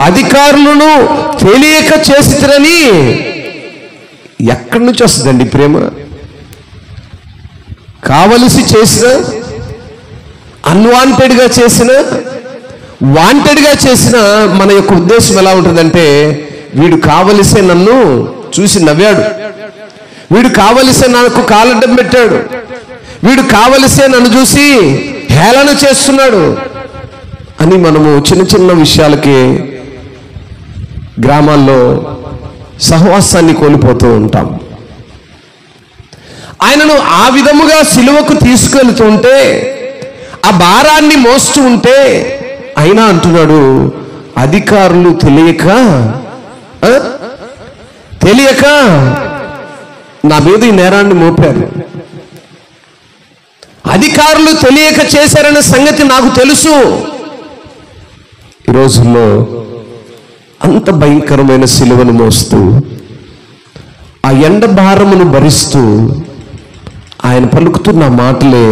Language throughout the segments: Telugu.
అధికారులను తెలియక చేస్తారని. ఎక్కడి నుంచి వస్తుందండి ప్రేమ? కావలసి చేసిన, అన్వాంటెడ్గా చేసిన, వాంటెడ్గా చేసిన మన యొక్క ఉద్దేశం ఎలా ఉంటుందంటే, వీడు కావలసే నన్ను చూసి నవ్వాడు, వీడు కావలసే నాకు కాలడ్డం పెట్టాడు, వీడు కావలసే నన్ను చూసి హేళన చేస్తున్నాడు అని మనము చిన్న చిన్న విషయాలకి గ్రామాల్లో సహవాసాన్ని కోల్పోతూ ఉంటాం. ఆయనను ఆ విధముగా సిలువకు తీసుకెళ్తుంటే, ఆ భారాన్ని మోస్తూ ఉంటే, అయినా అంటున్నాడు, అధికారులు తెలియక నా మీద ఈ నేరాన్ని మోపారు. అధికారులు తెలియక చేశారనే సంగతి నాకు తెలుసు. ఈ రోజుల్లో అంత భయంకరమైన సిలువను మోస్తూ, ఆ ఎండ భారమును భరిస్తూ ఆయన పలుకుతున్న మాటలే,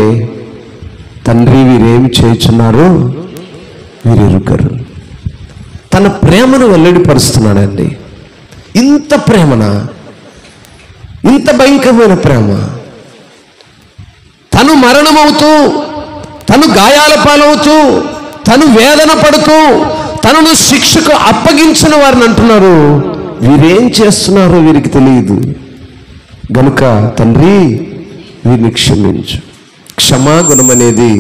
తండ్రి వీరేమి చేయుచున్నారో వీరెరుగరు. తన ప్రేమను వెల్లడిపరుస్తున్నాడండి. ఇంత ప్రేమనా? ఇంత భయంకరమైన ప్రేమ? తను మరణమవుతూ, తను గాయాల పాలవుతూ, తను వేదన పడుతూ, తనను శిక్షకు అప్పగించిన వారిని అంటున్నారు, వీరేం చేస్తున్నారో వీరికి తెలియదు గనుక తండ్రి వీరిని క్షమించు. క్షమాగుణం అనేది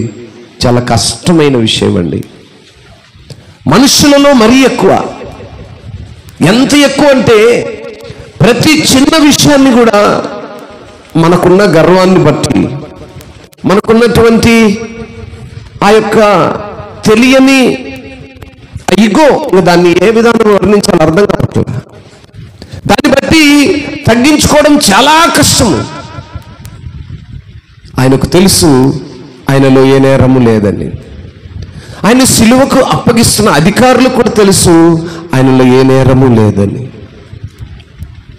చాలా కష్టమైన విషయం అండి. మనుషులలో మరీ ఎక్కువ. ఎంత ఎక్కువ అంటే, ప్రతి చిన్న విషయాన్ని కూడా మనకున్న గర్వాన్ని బట్టి, మనకున్నటువంటి ఆ యొక్క తెలియని ఈగో, దాన్ని ఏ విధానం వర్ణించాలో అర్థం కావట్లేదు, దాన్ని బట్టి తగ్గించుకోవడం చాలా కష్టము. ఆయనకు తెలుసు ఆయనలో ఏ నేరము లేదని. ఆయన సిలువకు అప్పగిస్తున్న అధికారులకు కూడా తెలుసు ఆయనలో ఏ నేరము లేదని.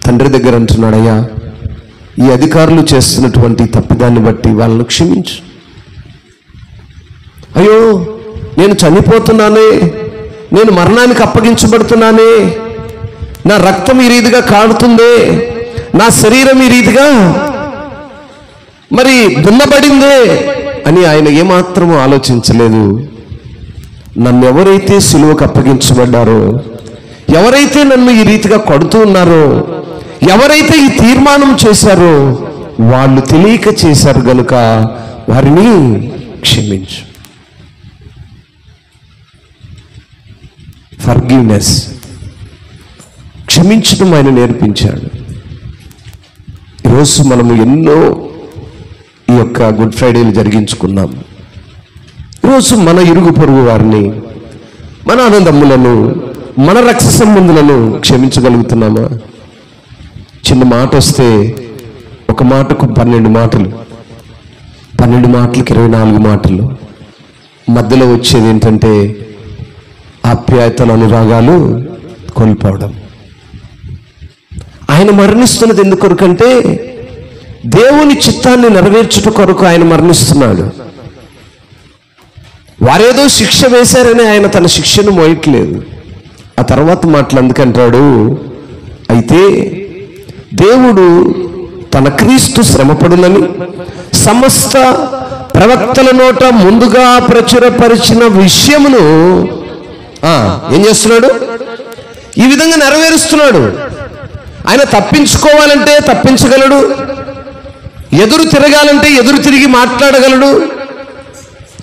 తండ్రి దగ్గర అంటున్నాడు, అయ్యా ఈ అధికారులు చేస్తున్నటువంటి తప్పిదాన్ని బట్టి వాళ్ళను క్షమించు. అయ్యో నేను చనిపోతున్నానే, నేను మరణానికి అప్పగించబడుతున్నానే, నా రక్తం ఈ రీతిగా కాడుతుందే, నా శరీరం ఈ రీతిగా మరి దున్నబడిందే అని ఆయన ఏమాత్రము ఆలోచించలేదు. నన్ను ఎవరైతే సిలువకు అప్పగించబడ్డారో, ఎవరైతే నన్ను ఈ రీతిగా కొడుతూ ఉన్నారో, ఎవరైతే ఈ తీర్మానం చేశారో వాళ్ళు తెలియక చేశారు గనుక వారిని క్షమించు. ఫర్గివ్నెస్, క్షమించడం ఆయన నేర్పించాడు. ఈరోజు మనము ఎన్నో ఈ యొక్క గుడ్ ఫ్రైడేలు జరిగించుకున్నాం. ఈరోజు మన ఇరుగు పొరుగు వారిని, మన అన్నదమ్ములను, మన రక్త సంబంధులను క్షమించగలుగుతున్నామా? చిన్న మాట వస్తే ఒక మాటకు 12 మాటలు, 12 మాటలకు 24 మాటలు. మధ్యలో వచ్చేది ఏంటంటే ఆప్యాయతలు, అనురాగాలు కోల్పోవడం. ఆయన మరణిస్తున్నది ఎందుకొరకంటే దేవుని చిత్తాన్ని నెరవేర్చుట కొరకు ఆయన మరణిస్తున్నాడు. వారేదో శిక్ష వేశారని ఆయన తన శిక్షను మోయట్లేదు. ఆ తర్వాత మాటలు అందుకంటాడు, అయితే దేవుడు తన క్రీస్తు శ్రమపడునని సమస్త ప్రవక్తల నోట ముందుగా ప్రచురపరిచిన విషయమును ఏం చేస్తున్నాడు? ఈ విధంగా నెరవేరుస్తున్నాడు. ఆయన తప్పించుకోవాలంటే తప్పించగలడు, ఎదురు తిరగాలంటే ఎదురు తిరిగి మాట్లాడగలడు.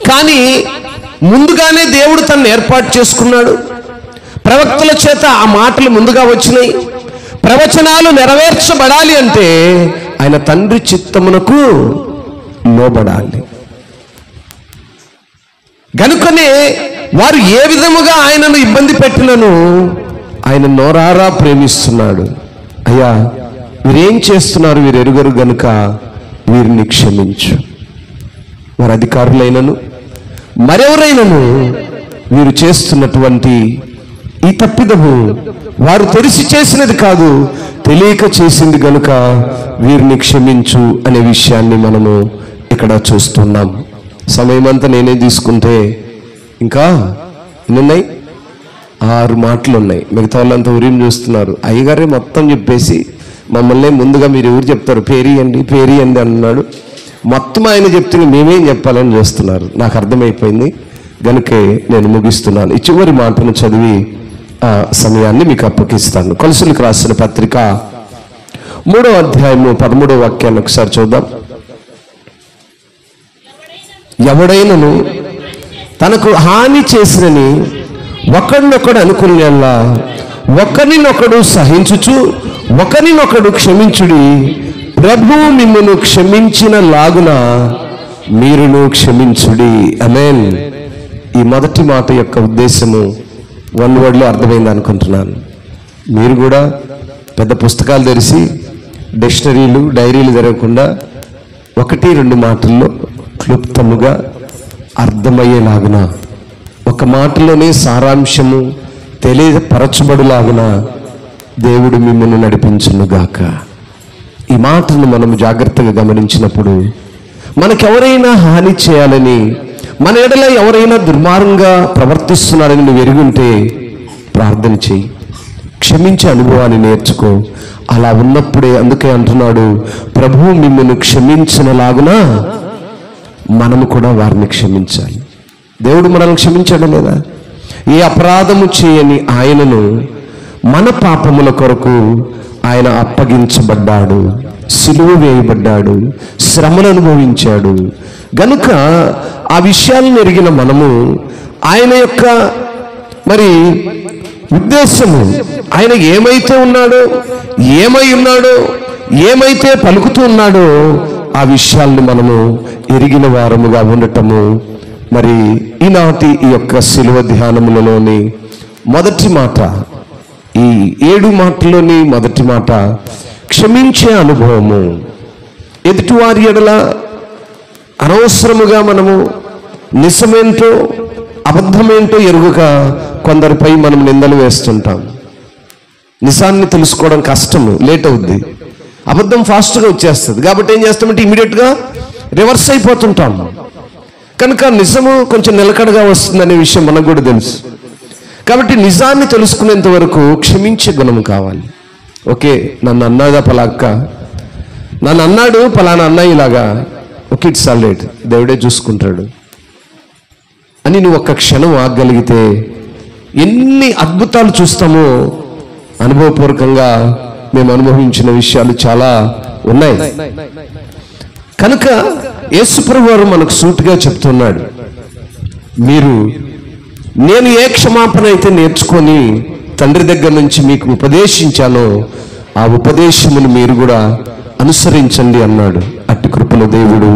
కానీ ముందుగానే దేవుడు తనను ఏర్పాటు చేసుకున్నాడు. ప్రవక్తల చేత ఆ మాటలు ముందుగా వచ్చినాయి. ప్రవచనాలు నెరవేర్చబడాలి అంటే ఆయన తండ్రి చిత్తమునకు లోబడాలి. గనుకనే వారు ఏ విధముగా ఆయనను ఇబ్బంది పెట్టినను ఆయన నోరారా ప్రేమిస్తున్నాడు. అయ్యా వీరేం చేస్తున్నారు, వీరు ఎరుగరు గనుక వీరిని క్షమించు. వారి అధికారులైనను మరెవరైనను వీరు చేస్తున్నటువంటి ఈ తప్పిదము వారు తెలిసి చేసినది కాదు, తెలియక చేసింది గనుక వీరిని క్షమించు అనే విషయాన్ని మనము ఇక్కడ చూస్తున్నాం. సమయం అంతా నేనే తీసుకుంటే ఇంకా ఎన్నున్నాయి? 6 మాటలు ఉన్నాయి. మిగతా వాళ్ళంతా ఉరిని చూస్తున్నారు. అయ్యగారే మొత్తం చెప్పేసి మమ్మల్ని ముందుగా మీరు ఎవరు చెప్తారు, పేరియండి అన్నాడు. మొత్తం ఆయన చెప్తే మేమేం చెప్పాలని చూస్తున్నారు. నాకు అర్థమైపోయింది, కనుకే నేను ముగిస్తున్నాను. ఈ చివరి మాటను చదివి సమయాన్ని మీకు అప్పగిస్తాను. కొలసలకు రాసిన పత్రిక 3వ అధ్యాయము 13వ వాక్యాన్ని ఒకసారి చూద్దాం. ఎవడైనను తనకు హాని చేసినని ఒకరినొకడు అనుకునేలా ఒకరినొకడు సహించుచు ఒకరినొకడు క్షమించుడి. ప్రభువు మిమ్మును క్షమించిన లాగున మీరును క్షమించుడి. ఆమేన్. ఈ మొదటి మాట యొక్క ఉద్దేశము వన్ వర్డ్లో అర్థమైంది అనుకుంటున్నాను. మీరు కూడా పెద్ద పుస్తకాలు తెరిచి డిక్షనరీలు డైరీలు తెరవకుండా 1-2 మాటల్లో క్లుప్తముగా అర్థమయ్యేలాగున, ఒక మాటలోనే సారాంశము తెలియపరచబడులాగున దేవుడు మిమ్మల్ని నడిపించునుగాక. ఈ మాటను మనం జాగ్రత్తగా గమనించినప్పుడు మనకెవరైనా హాని చేయాలని, మన ఎడల ఎవరైనా దుర్మార్గంగా ప్రవర్తిస్తున్నారని నువ్వు ఎరుగుంటే ప్రార్థన చేయి, క్షమించే అనుభవాన్ని నేర్చుకో. అలా ఉన్నప్పుడే అందుకే అంటున్నాడు, ప్రభువు మిమ్మల్ని క్షమించినలాగున మనము కూడా వారిని క్షమించాలి. దేవుడు మనల్ని క్షమించాడా లేదా? ఏ అపరాధము చేయని ఆయనను మన పాపముల కొరకు ఆయన అప్పగించబడ్డాడు, సిలువ వేయబడ్డాడు, శ్రమను అనుభవించాడు. గనుక ఆ విషయాలను ఎరిగిన మనము ఆయన యొక్క మరి ఉద్దేశము, ఆయన ఏమైతే ఉన్నాడో, ఏమై ఉన్నాడో, ఏమైతే పలుకుతూ ఉన్నాడో ఆ విషయాలను మనము ఎరిగిన వారముగా ఉండటము. మరి ఈనాటి ఈ యొక్క శిలువ ధ్యానములలోని మొదటి మాట, ఈ 7 మాటల్లోని మొదటి మాట క్షమించే అనుభవము. ఎదుటివారి ఎడల అనవసరముగా మనము నిజమేంటో అబద్ధమేంటో ఎరుగుక కొందరిపై మనం నిందలు వేస్తుంటాం. నిజాన్ని తెలుసుకోవడం కష్టము, లేట్ అవుద్ది. అబద్ధం ఫాస్ట్గా వచ్చేస్తుంది. కాబట్టి ఏం చేస్తామంటే ఇమీడియట్గా రివర్స్ అయిపోతుంటాం. కనుక నిజము కొంచెం నిలకడగా వస్తుందనే విషయం మనకు కూడా తెలుసు. కాబట్టి నిజాన్ని తెలుసుకునేంత వరకు క్షమించే గుణం కావాలి. ఓకే, నన్ను అన్నదా పలాక్క, నన్ను అన్నాడు పలానా అన్నయ్యలాగా, ఓకే ఇట్స్ ఆల్ రైట్, దేవుడే చూసుకుంటాడు అని నువ్వు ఒక్క క్షణం ఆగగలిగితే ఎన్ని అద్భుతాలు చూస్తామో. అనుభవపూర్వకంగా మేము అనుభవించిన విషయాలు చాలా ఉన్నాయి. కనుక యేసుప్రభువు వారు మనకు సూటిగా చెప్తున్నాడు, మీరు నేను ఏ క్షమాపణ అయితే నేర్చుకొని తండ్రి దగ్గర నుంచి మీకు ఉపదేశించానో ఆ ఉపదేశమును మీరు కూడా అనుసరించండి అన్నాడు. అట్టి కృపల దేవుడు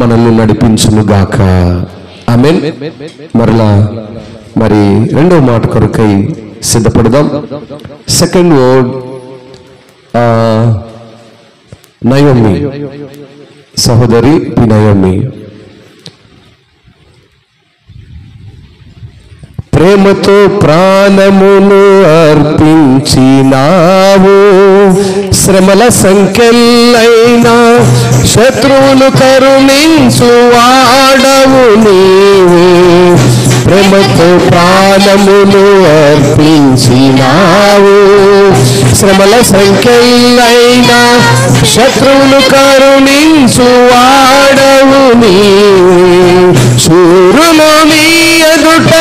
మనల్ని నడిపించునుగాక. ఆమేన్. మరలా మరి 2వ మాట కొరకై సిద్ధపడదాం. సెకండ్ వర్డ్ నయోమి, సహోదరి నయోమి. ప్రేమతో ప్రాణమును అర్పించినావు, శ్రమల సంఖ్యలైనా శత్రువులు కరుణించు వాడవు నీవే. ప్రేమతో ప్రాణమును అర్పించినావు, శ్రమల సంఖ్యలైనా శత్రువులు కరుణించు వాడవు నీవే. శూరులు నీ ఎదుట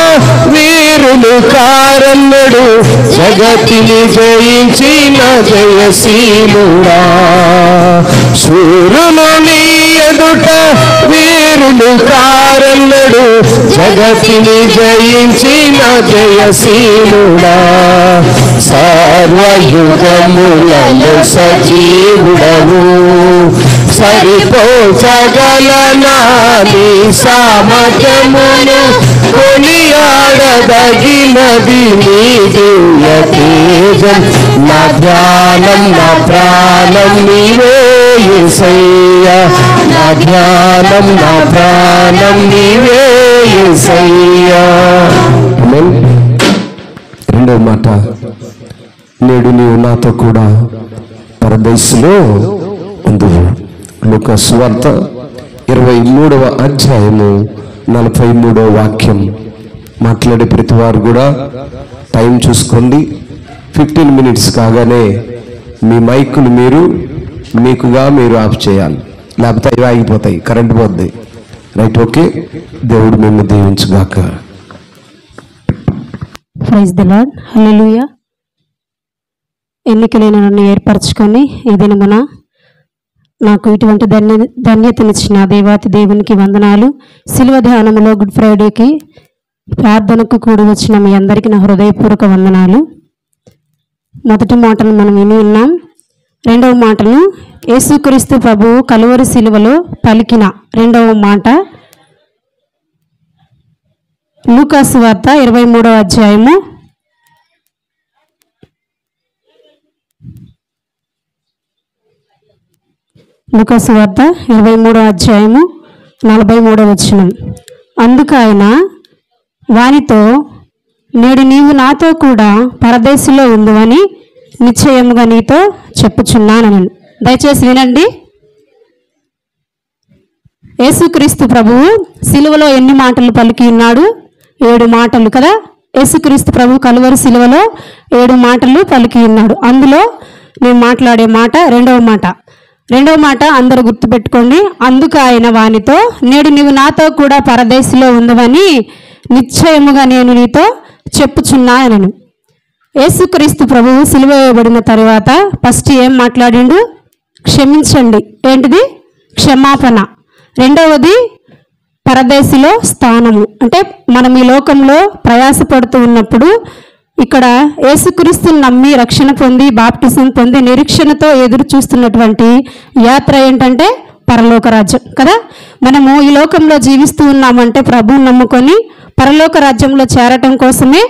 వీరులు కారన్నడు, జగతిని జయించిన జయశీలుడా. శూరులు నీ ఎదుట వీరులు కారన్నడు, జగతిని జయించిన జయశీలుడా. సర్వయుగములలో సజీవుడవు, సరిపోచగలనా నీ సామర్థ్యమును, కొనియాడదగినది నీ దివ్య తేజం. నా ధ్యానం నా ప్రాణం నీవే యేసయ్యా, నా ధ్యానం నా ప్రాణం నీవే యేసయ్యా. 2వ మాట, నేడు నీవు నాతో కూడా పరదేశంలో ఉందువు. లూకా సువార్త 23వ అధ్యాయము 43వ వాక్యం. మాట్లాడే ప్రతి వారు కూడా టైం చూసుకోండి. 15 minutes కాగానే మీ మైకులు మీకుగా మీరు ఆఫ్ చేయాలి, లేకపోతే అవి ఆగిపోతాయి, కరెంట్ పోద్ది. Right, okay. దేవుడు మేము దీవించుగాక. Praise the Lord. హల్లెలూయా. ఎన్నికలైన నన్ను ఏర్పరచుకొని ఈ దినమున నాకు ఇటువంటి ధన్యతనిచ్చిన దేవాతి దేవునికి వందనాలు. శిలువ ధ్యానములో గుడ్ ఫ్రైడేకి ప్రార్థనకు కూడి వచ్చిన మీ అందరికీ నా హృదయపూర్వక వందనాలు. మొదటి మాటను మనం విని ఉన్నాం. రెండవ మాటను యేసుక్రీస్తు ప్రభువు కలువరి శిలువలో పలికిన రెండవ మాట లూకాసు వార్త 23వ అధ్యాయము 43వ వచనం. అందుకు ఆయన వానితో, నేడు నీవు నాతో కూడా పరదేశంలో ఉందువని నిశ్చయముగా నీతో చెప్పుచున్నాను. దయచేసి వినండి. యేసుక్రీస్తు ప్రభువు సిలువలో ఎన్ని మాటలు పలికి ఉన్నాడు? 7 మాటలు కదా. యేసుక్రీస్తు ప్రభు కలువరి సిలువలో 7 మాటలు పలికి ఉన్నాడు. అందులో నేను మాట్లాడే మాట రెండవ మాట అందరూ గుర్తుపెట్టుకోండి. అందుకు ఆయన వానితో, నేడు నీవు నాతో కూడా పరదేశంలో ఉందవని నిశ్చయముగా నేను నీతో చెప్పుచున్నాను. యేసుక్రీస్తు ప్రభువు సిలువ వేయబడిన తర్వాత ఫస్ట్ ఏం మాట్లాడిండు? క్షమించండి. ఏంటిది? క్షమాపణ. రెండవది పరదేశిలో స్థానము. అంటే మనం ఈ లోకంలో ప్రయాసపడుతూ ఉన్నప్పుడు ఇక్కడ యేసుక్రీస్తుని నమ్మి రక్షణ పొంది బాప్టిజం పొంది నిరీక్షణతో ఎదురు చూస్తున్నటువంటి యాత్ర ఏంటంటే పరలోక రాజ్యం కదా. మనము ఈ లోకంలో జీవిస్తూ ఉన్నామంటే ప్రభువుని నమ్ముకొని పరలోక రాజ్యంలో చేరటం కోసమే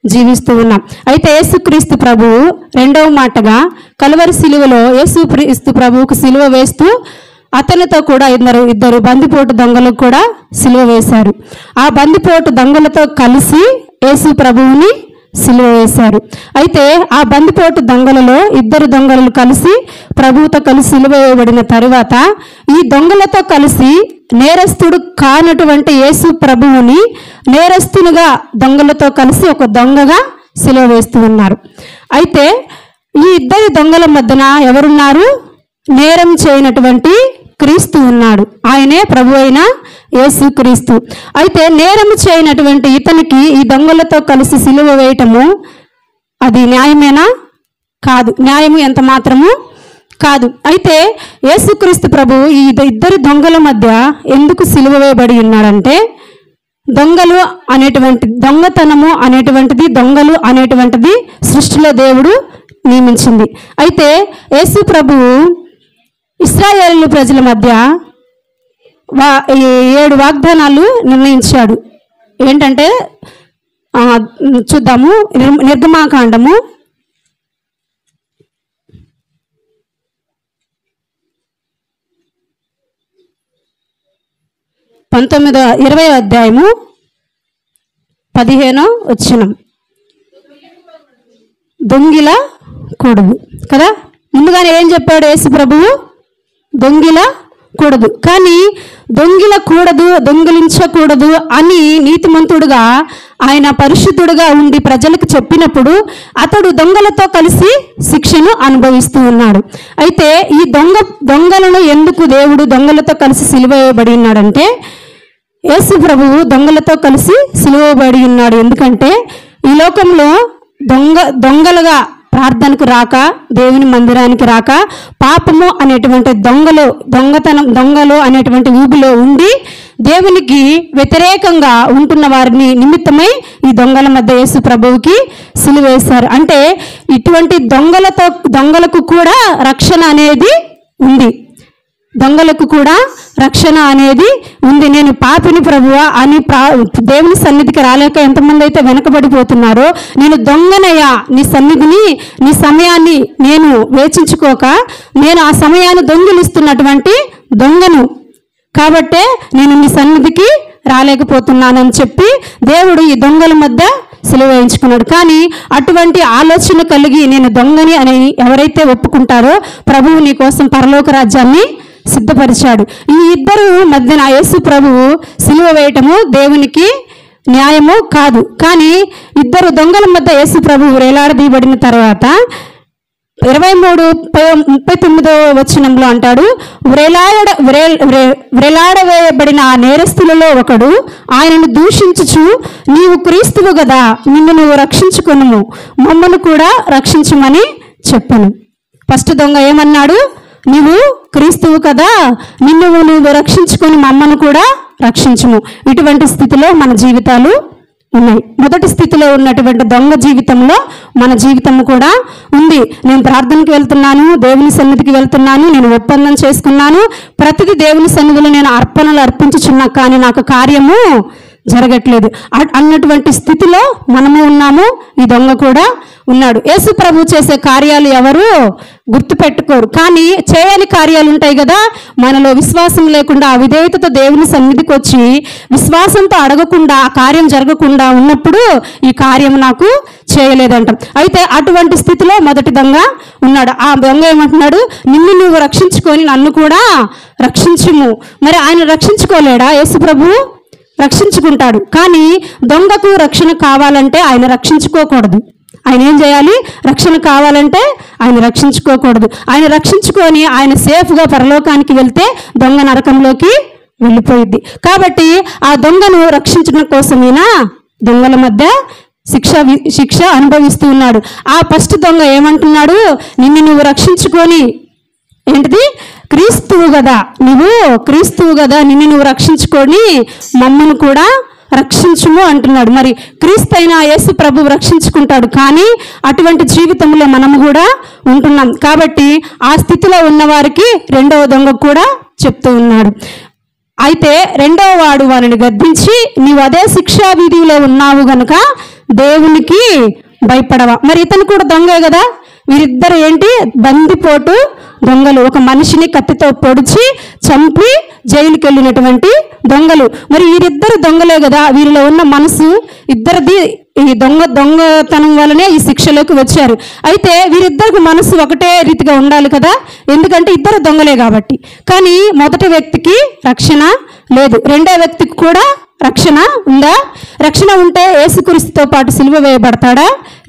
జీవిస్తూ ఉన్నాం. అయితే యేసుక్రీస్తు ప్రభువు రెండవ మాటగా కలువరి సిలువలో యేసుక్రీస్తు ప్రభువుకు సిలువ వేస్తూ అతనితో కూడా ఇద్దరు బందిపోటు దొంగలకు కూడా సిలువ వేశారు. ఆ బందిపోటు దొంగలతో కలిసి యేసు ప్రభువుని సిలువ వేశారు. అయితే ఆ బందిపోటు దొంగలలో 2 దొంగలు కలిసి ప్రభువుతో కలిసి సిలువ వేయబడిన తరువాత ఈ దొంగలతో కలిసి నేరస్తుడు కానటువంటి యేసు ప్రభువుని నేరస్తునిగా దొంగలతో కలిసి ఒక దొంగగా సిలువ వేస్తూ ఉన్నారు. అయితే ఈ 2 దొంగల మధ్యన ఎవరున్నారు? నేరం చేయనటువంటి క్రీస్తు ఉన్నాడు. ఆయనే ప్రభు అయిన యేసుక్రీస్తు. అయితే నేరం చేయనటువంటి ఇతనికి ఈ దొంగలతో కలిసి సిలువ వేయటము అది న్యాయమేనా? కాదు. న్యాయము ఎంత మాత్రము కాదు. అయితే యేసుక్రీస్తు ప్రభు ఈ 2 దొంగల మధ్య ఎందుకు సిలువ వేయబడి ఉన్నాడంటే దొంగలు అనేటువంటి దొంగతనము అనేటువంటిది దొంగలు అనేటువంటిది సృష్టిలో దేవుడు నియమించింది. అయితే యేసు ప్రభువు ఇశ్రాయేలు ప్రజల మధ్య 7 వాగ్దానాలు నిర్ణయించాడు. ఏంటంటే చూద్దాము. నిర్గమాకాండము 20వ అధ్యాయము 15వ వచనం. దొంగిల కూడదు కదా. ముందుగానే ఏం చెప్పాడు యేసు ప్రభువు? దొంగిల కూడదు. కానీ దొంగిలించకూడదు అని నీతిమంతుడుగా ఆయన పరిశుద్ధుడుగా ఉండి ప్రజలకు చెప్పినప్పుడు అతడు దొంగలతో కలిసి శిక్షను అనుభవిస్తూ ఉన్నాడు. అయితే ఈ దొంగలను ఎందుకు దేవుడు దొంగలతో కలిసి సిలువ వేయబడి ఉన్నాడంటే యేసు ప్రభువు దొంగలతో కలిసి సిలువ వేయబడి ఉన్నాడు. ఎందుకంటే ఈ లోకంలో దొంగలుగా ప్రార్థనకు రాక దేవుని మందిరానికి రాక పాపము అనేటువంటి దొంగలు అనేటువంటి ఊబిలో ఉండి దేవునికి వ్యతిరేకంగా ఉంటున్న వారిని నిమిత్తమై ఈ దొంగల మధ్య యేసు ప్రభువుకి సిలువ వేశారు. అంటే ఇటువంటి దొంగలకు కూడా రక్షణ అనేది ఉంది. దొంగలకు కూడా రక్షణ అనేది ఉంది. నేను పాపిని ప్రభువా అని దేవుని సన్నిధికి రాలేక ఎంతమంది అయితే వెనకబడిపోతున్నారో, నేను దొంగనయ్యా, నీ సన్నిధిని నీ సమయాన్ని నేను వేచించుకోక నేను ఆ సమయాన్ని దొంగిలిస్తున్నటువంటి దొంగను కాబట్టే నేను నీ సన్నిధికి రాలేకపోతున్నానని చెప్పి దేవుడు ఈ దొంగల మధ్య సిలువ వేయించుకున్నాడు. కానీ అటువంటి ఆలోచన కలిగి నేను దొంగని అని ఎవరైతే ఒప్పుకుంటారో ప్రభువు నీ కోసం పరలోక రాజ్యాన్ని సిద్ధపరిచాడు. ఈ 2 మధ్యన యేసు ప్రభువు సిలువ వేయటము దేవునికి న్యాయము కాదు. కానీ ఇద్దరు దొంగల మధ్య యేసు ప్రభువు వేలాడదీయబడిన తర్వాత 23:39 వచనంలో అంటాడు, వ్రేలాడవేయబడిన ఆ నేరస్తులలో ఒకడు ఆయనను దూషించుచు, నీవు క్రీస్తువు గదా, నిన్ను నువ్వు రక్షించుకొనుము, మమ్మను కూడా రక్షించమని చెప్పను. ఫస్ట్ దొంగ ఏమన్నాడు? నీవు క్రీస్తువు కదా, నిన్ను నువ్వు రక్షించుకొని మమ్మను కూడా రక్షించుము. ఇటువంటి స్థితిలో మన జీవితాలు ఉన్నాయి. మొదటి స్థితిలో ఉన్నటువంటి దొంగ జీవితంలో మన జీవితం కూడా ఉంది. నేను ప్రార్థనకి వెళ్తున్నాను, దేవుని సన్నిధికి వెళ్తున్నాను, నేను ఒప్పందం చేసుకున్నాను, ప్రతిదీ దేవుని సన్నిధిలో నేను అర్పణలు అర్పించుచున్నా, కానీ నాకు కార్యము జరగట్లేదు అన్నటువంటి స్థితిలో మనము ఉన్నాము. ఈ దొంగ కూడా ఉన్నాడు. యేసు ప్రభు చేసే కార్యాలు ఎవరు గుర్తుపెట్టుకోరు, కానీ చేయని కార్యాలు ఉంటాయి కదా. మనలో విశ్వాసం లేకుండా అవిధేయతతో దేవుని సన్నిధికి వచ్చి విశ్వాసంతో అడగకుండా ఆ కార్యం జరగకుండా ఉన్నప్పుడు ఈ కార్యం నాకు చేయలేదంటాం. అయితే అటువంటి స్థితిలో మొదటి దొంగ ఉన్నాడు. ఆ దొంగ ఏమంటున్నాడు? నిన్ను నువ్వు రక్షించుకొని నన్ను కూడా రక్షించుము. మరి ఆయన రక్షించుకోలేడా? యేసు ప్రభు రక్షించుకుంటాడు. కానీ దొంగకు రక్షణ కావాలంటే ఆయన రక్షించుకోకూడదు. ఆయన ఏం చేయాలి? రక్షణ కావాలంటే ఆయన రక్షించుకోకూడదు. ఆయన రక్షించుకొని ఆయన సేఫ్గా పరలోకానికి వెళ్తే దొంగ నరకంలోకి వెళ్ళిపోయింది. కాబట్టి ఆ దొంగను రక్షించడం కోసమైనా దొంగల మధ్య శిక్ష అనుభవిస్తూ ఉన్నాడు. ఆ ఫస్ట్ దొంగ ఏమంటున్నాడు? నిన్ను నువ్వు రక్షించుకొని, ఏంటిది? క్రీస్తువు కదా, నువ్వు క్రీస్తువు కదా, నిన్ను నువ్వు రక్షించుకొని మమ్మను కూడా రక్షించుము అంటున్నాడు. మరి క్రీస్తు అయిన యేసు ప్రభువు రక్షించుకుంటాడు, కానీ అటువంటి జీవితంలో మనము కూడా ఉంటున్నాం. కాబట్టి ఆ స్థితిలో ఉన్నవారికి రెండవ దొంగ కూడా చెప్తూ ఉన్నాడు. అయితే రెండవ వాడు వారిని గద్దించి, నీవు అదే శిక్షా విధిలో ఉన్నావు గనుక దేవునికి భయపడవా. మరి ఇతను కూడా దొంగే కదా. వీరిద్దరు ఏంటి? బందిపోటు దొంగలు. ఒక మనిషిని కత్తితో పొడిచి చంపి జైలుకి వెళ్ళినటువంటి దొంగలు. మరి వీరిద్దరు దొంగలే కదా. వీరిలో ఉన్న మనసు ఇద్దరిది ఈ దొంగతనం వల్లనే ఈ శిక్షలోకి వచ్చారు. అయితే వీరిద్దరికి మనసు ఒకటే రీతిగా ఉండాలి కదా, ఎందుకంటే ఇద్దరు దొంగలే కాబట్టి. కానీ మొదటి వ్యక్తికి రక్షణ లేదు, రెండో వ్యక్తికి కూడా రక్షణ ఉందా? రక్షణ ఉంటే యేసుక్రీస్తుతో పాటు సిలువ వేయబడతాడా?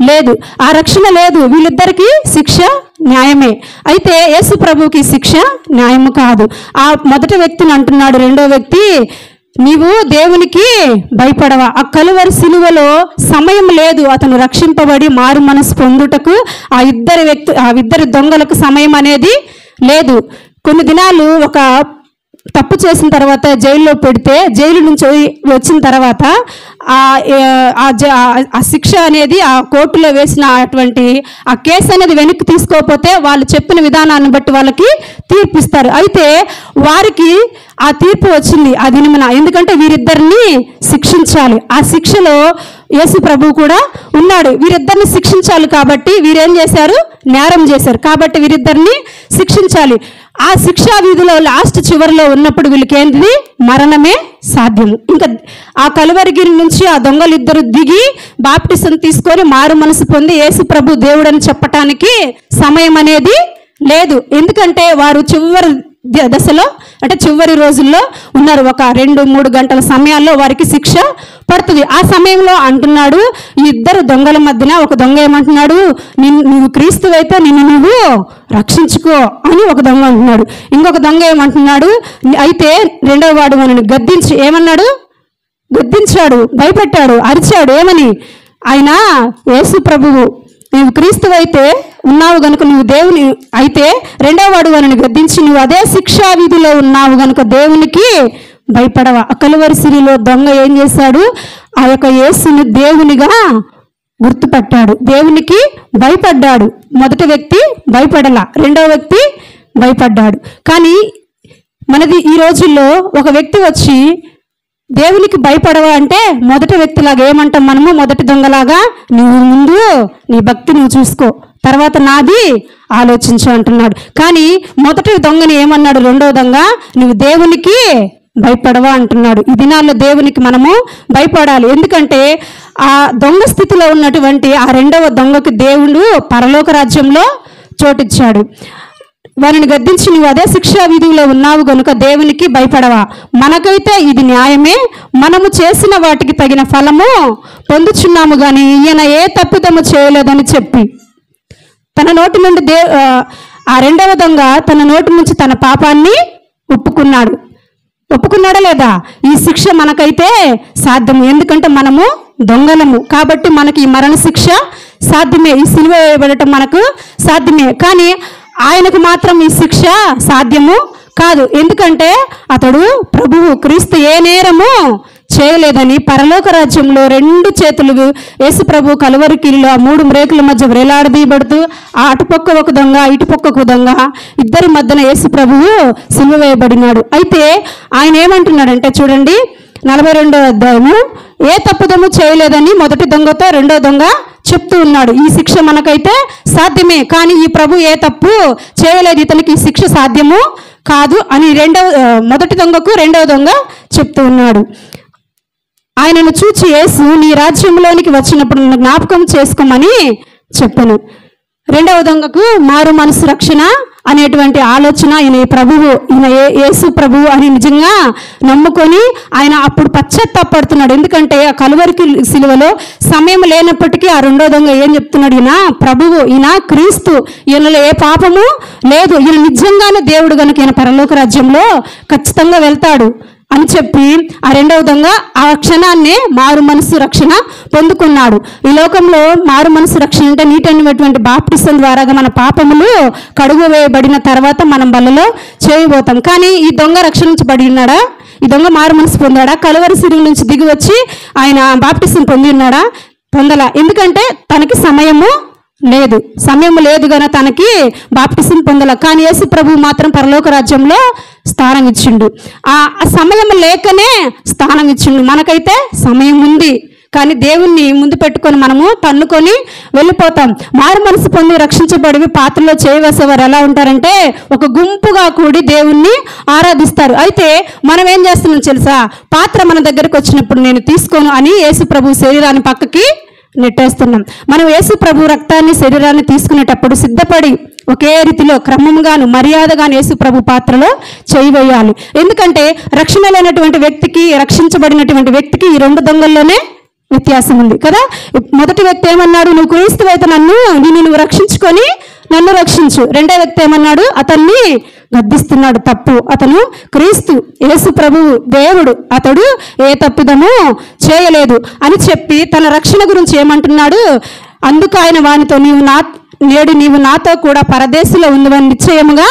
లేదు, ఆ రక్షణ లేదు. వీళ్ళిద్దరికీ శిక్ష న్యాయమే. అయితే యేసు ప్రభువుకి శిక్ష న్యాయము కాదు. ఆ మొదటి వ్యక్తిని అంటున్నాడు రెండో వ్యక్తి, నీవు దేవునికి భయపడవా. ఆ కలువరి సిలువలో సమయం లేదు అతను రక్షింపబడి మారు మనసు పొందుటకు. ఆ ఇద్దరి దొంగలకు సమయం అనేది లేదు. కొన్ని దినాలు ఒక తప్పు చేసిన తర్వాత జైల్లో పెడితే, జైలు నుంచి వచ్చిన తర్వాత ఆ శిక్ష అనేది ఆ కోర్టులో వేసిన అటువంటి ఆ కేసు అనేది వెనక్కి తీసుకోకపోతే వాళ్ళు చెప్పిన విధానాన్ని బట్టి వాళ్ళకి తీర్పిస్తారు. అయితే వారికి ఆ తీర్పు వచ్చింది ఆ దినమున, ఎందుకంటే వీరిద్దరిని శిక్షించాలి. ఆ శిక్షలో యేసు ప్రభువు కూడా ఉన్నాడు. వీరిద్దరిని శిక్షించాలి కాబట్టి వీరేం చేశారు? నేరం చేశారు. కాబట్టి వీరిద్దరిని శిక్షించాలి. ఆ శిక్షా విధిలో లాస్ట్ చివరిలో ఉన్నప్పుడు వీళ్ళకి ఏంటిది? మరణమే సాధ్యము. ఇంకా ఆ కలువరిగిరి నుంచి ఆ దొంగలిద్దరు దిగి బాప్టిసం తీసుకొని మారు మనసు పొంది యేసు ప్రభు దేవుడని చెప్పటానికి సమయం అనేది లేదు. ఎందుకంటే వారు చివరి దశలో, అంటే చివరి రోజుల్లో ఉన్నారు. ఒక 2-3 గంటల సమయాల్లో వారికి శిక్ష పడుతుంది. ఆ సమయంలో అంటున్నాడు, ఈ ఇద్దరు దొంగల మధ్యన ఒక దొంగ ఏమంటున్నాడు? నువ్వు క్రీస్తువైతే నిన్ను నువ్వు రక్షించుకో అని ఒక దొంగ అంటున్నాడు. ఇంకొక దొంగ ఏమంటున్నాడు? అయితే రెండవ వాడు మనని గద్దించి ఏమన్నాడు? గద్దించాడు, భయపెట్టాడు, అరిచాడు. ఏమని? ఆయన యేసు ప్రభువు నీవు క్రీస్తువైతే ఉన్నావు గనుక నువ్వు దేవుని అయితే, రెండవ వాడు వారిని గద్దించి, నువ్వు అదే శిక్షా విధిలో ఉన్నావు గనుక దేవునికి భయపడవా. కలువరి సిరిలో దొంగ ఏం చేశాడు? ఆ యొక్క యేసుని దేవునిగా గుర్తుపట్టాడు, దేవునికి భయపడ్డాడు. మొదటి వ్యక్తి భయపడలా, రెండవ వ్యక్తి భయపడ్డాడు. కానీ మనది ఈ రోజుల్లో ఒక వ్యక్తి వచ్చి దేవునికి భయపడవా అంటే మొదటి వ్యక్తిలాగా ఏమంటాం మనము? మొదటి దొంగలాగా, నువ్వు ముందు నీ భక్తి నువ్వు చూసుకో, తర్వాత నాది ఆలోచించు అంటున్నాడు. కానీ మొదటి దొంగని ఏమన్నాడు? రెండో దొంగ, నువ్వు దేవునికి భయపడవా అంటున్నాడు. ఈ దినాల్లో దేవునికి మనము భయపడాలి. ఎందుకంటే ఆ దొంగ స్థితిలో ఉన్నటువంటి ఆ రెండవ దొంగకి దేవుడు పరలోక రాజ్యంలో చోటిచ్చాడు. వారిని గద్దించి నువ్వు అదే శిక్షా విధిలో ఉన్నావు గనుక దేవునికి భయపడవా? మనకైతే ఇది న్యాయమే, మనము చేసిన వాటికి తగిన ఫలము పొందుచున్నాము గాని ఈయన ఏ తప్పిదము చేయలేదని చెప్పి తన నోటి నుండి ఆ రెండవ దొంగ తన నోటి నుంచి తన పాపాన్ని ఒప్పుకున్నాడా లేదా? ఈ శిక్ష మనకైతే సాధ్యము, ఎందుకంటే మనము దొంగలము కాబట్టి మనకి ఈ మరణ శిక్ష సాధ్యమే, ఈ సిలువ వేయబడటం మనకు సాధ్యమే. కానీ ఆయనకు మాత్రం ఈ శిక్ష సాధ్యము కాదు, ఎందుకంటే అతడు ప్రభువు క్రీస్తు ఏ నేరము చేయలేదని పరలోక రాజ్యంలో 2 చేతులు యేసు ప్రభు కలువరి కిరీలో 3 మ్రేకుల మధ్య వేలాడదీయబడుతూ ఆ అటుపక్క ఒక దొంగ ఇటుపక్క ఒక దొంగ ఇద్దరి మధ్యన యేసు ప్రభువు సిలువ వేయబడినాడు. అయితే ఆయన ఏమంటున్నాడంటే చూడండి 42వ అధ్యాయము, ఏ తప్పుదము చేయలేదని మొదటి దొంగతో రెండో దొంగ చెప్తూ ఉన్నాడు. ఈ శిక్ష మనకైతే సాధ్యమే, కానీ ఈ ప్రభు ఏ తప్పు చేయలేదు, ఇతనికి ఈ శిక్ష సాధ్యము కాదు అని మొదటి దొంగకు రెండవ దొంగ చెప్తూ ఉన్నాడు. ఆయనను చూచి యేసు నీ రాజ్యంలోనికి వచ్చినప్పుడు నన్ను జ్ఞాపకం చేసుకోమని చెప్పాను. రెండవ దొంగకు మారు మనసు రక్షణ అనేటువంటి ఆలోచన, ఈయన ప్రభువు, ఈయన యేసు ప్రభువు అని నిజంగా నమ్ముకొని ఆయన అప్పుడు పశ్చాత్తాపడుతున్నాడు. ఎందుకంటే ఆ కలువరికి సిలువలో సమయం లేనప్పటికీ ఆ రెండో దొంగ ఏం చెప్తున్నాడు, ఈయన ప్రభువు, ఈయన క్రీస్తు, ఈయనలో ఏ పాపము లేదు, ఈయన నిజంగానే దేవుడు కనుక ఈయన పరలోక రాజ్యంలో ఖచ్చితంగా వెళ్తాడు అని చెప్పి ఆ రెండవ దొంగ ఆ క్షణాన్నే మారు మనసు రక్షణ పొందుకున్నాడు. ఈ లోకంలో మారు మనసు రక్షణ అంటే నీటైనటువంటి బాప్టిజం ద్వారా మన పాపములు కడుగు వేయబడిన తర్వాత మనం బలలో చేయబోతాం. కానీ ఈ దొంగ రక్షించబడి ఉన్నాడా? ఈ దొంగ మారు మనసు పొందాడా? కలువరి సిలువ నుంచి దిగి వచ్చి ఆయన బాప్టిజం పొంది ఉన్నాడా? పొందలా. ఎందుకంటే తనకి సమయం లేదు గన తనకి బాప్టిజం పొందల. కానీ యేసు ప్రభు మాత్రం పరలోక రాజ్యంలో స్థానం ఇచ్చిండు. ఆ సమయం లేకనే స్థానం ఇచ్చిండు. మనకైతే సమయం ఉంది, కానీ దేవుణ్ణి ముందు పెట్టుకొని మనము తన్నుకొని వెళ్ళిపోతాం. మారు మనసు పొంది రక్షించబడి పాత్రలో చేయవేసేవారు ఎలా ఉంటారంటే ఒక గుంపుగా కూడి దేవుణ్ణి ఆరాధిస్తారు. అయితే మనం ఏం చేస్తున్నాం తెలుసా? పాత్ర మన దగ్గరకు వచ్చినప్పుడు నేను తీసుకోను అని యేసు ప్రభు శరీరాన్ని పక్కకి నెట్టేస్తున్నాం. మనం యేసు ప్రభు రక్తాన్ని శరీరాన్ని తీసుకునేటప్పుడు సిద్ధపడి ఒకే రీతిలో క్రమంగాను మర్యాదగాను యేసు ప్రభు పాత్రలో చేయి వేయాలి. ఎందుకంటే రక్షణ లేనటువంటి వ్యక్తికి, రక్షించబడినటువంటి వ్యక్తికి ఈ 2 దొంగల్లోనే వ్యత్యాసం ఉంది కదా. మొదటి వ్యక్తి ఏమన్నాడు, నువ్వు క్రీస్తువైతే నువ్వు రక్షించుకొని నన్ను రక్షించు. రెండో వ్యక్తి ఏమన్నాడు, అతన్ని గద్దిస్తున్నాడు. తప్పు, అతను క్రీస్తు యేసు ప్రభువు దేవుడు, అతడు ఏ తప్పిదము చేయలేదు అని చెప్పి తన రక్షణ గురించి ఏమంటున్నాడు, అందుకు ఆయన వానితో నేడు నీవు నాతో కూడా పరదేశంలో ఉందని నిశ్చయముగా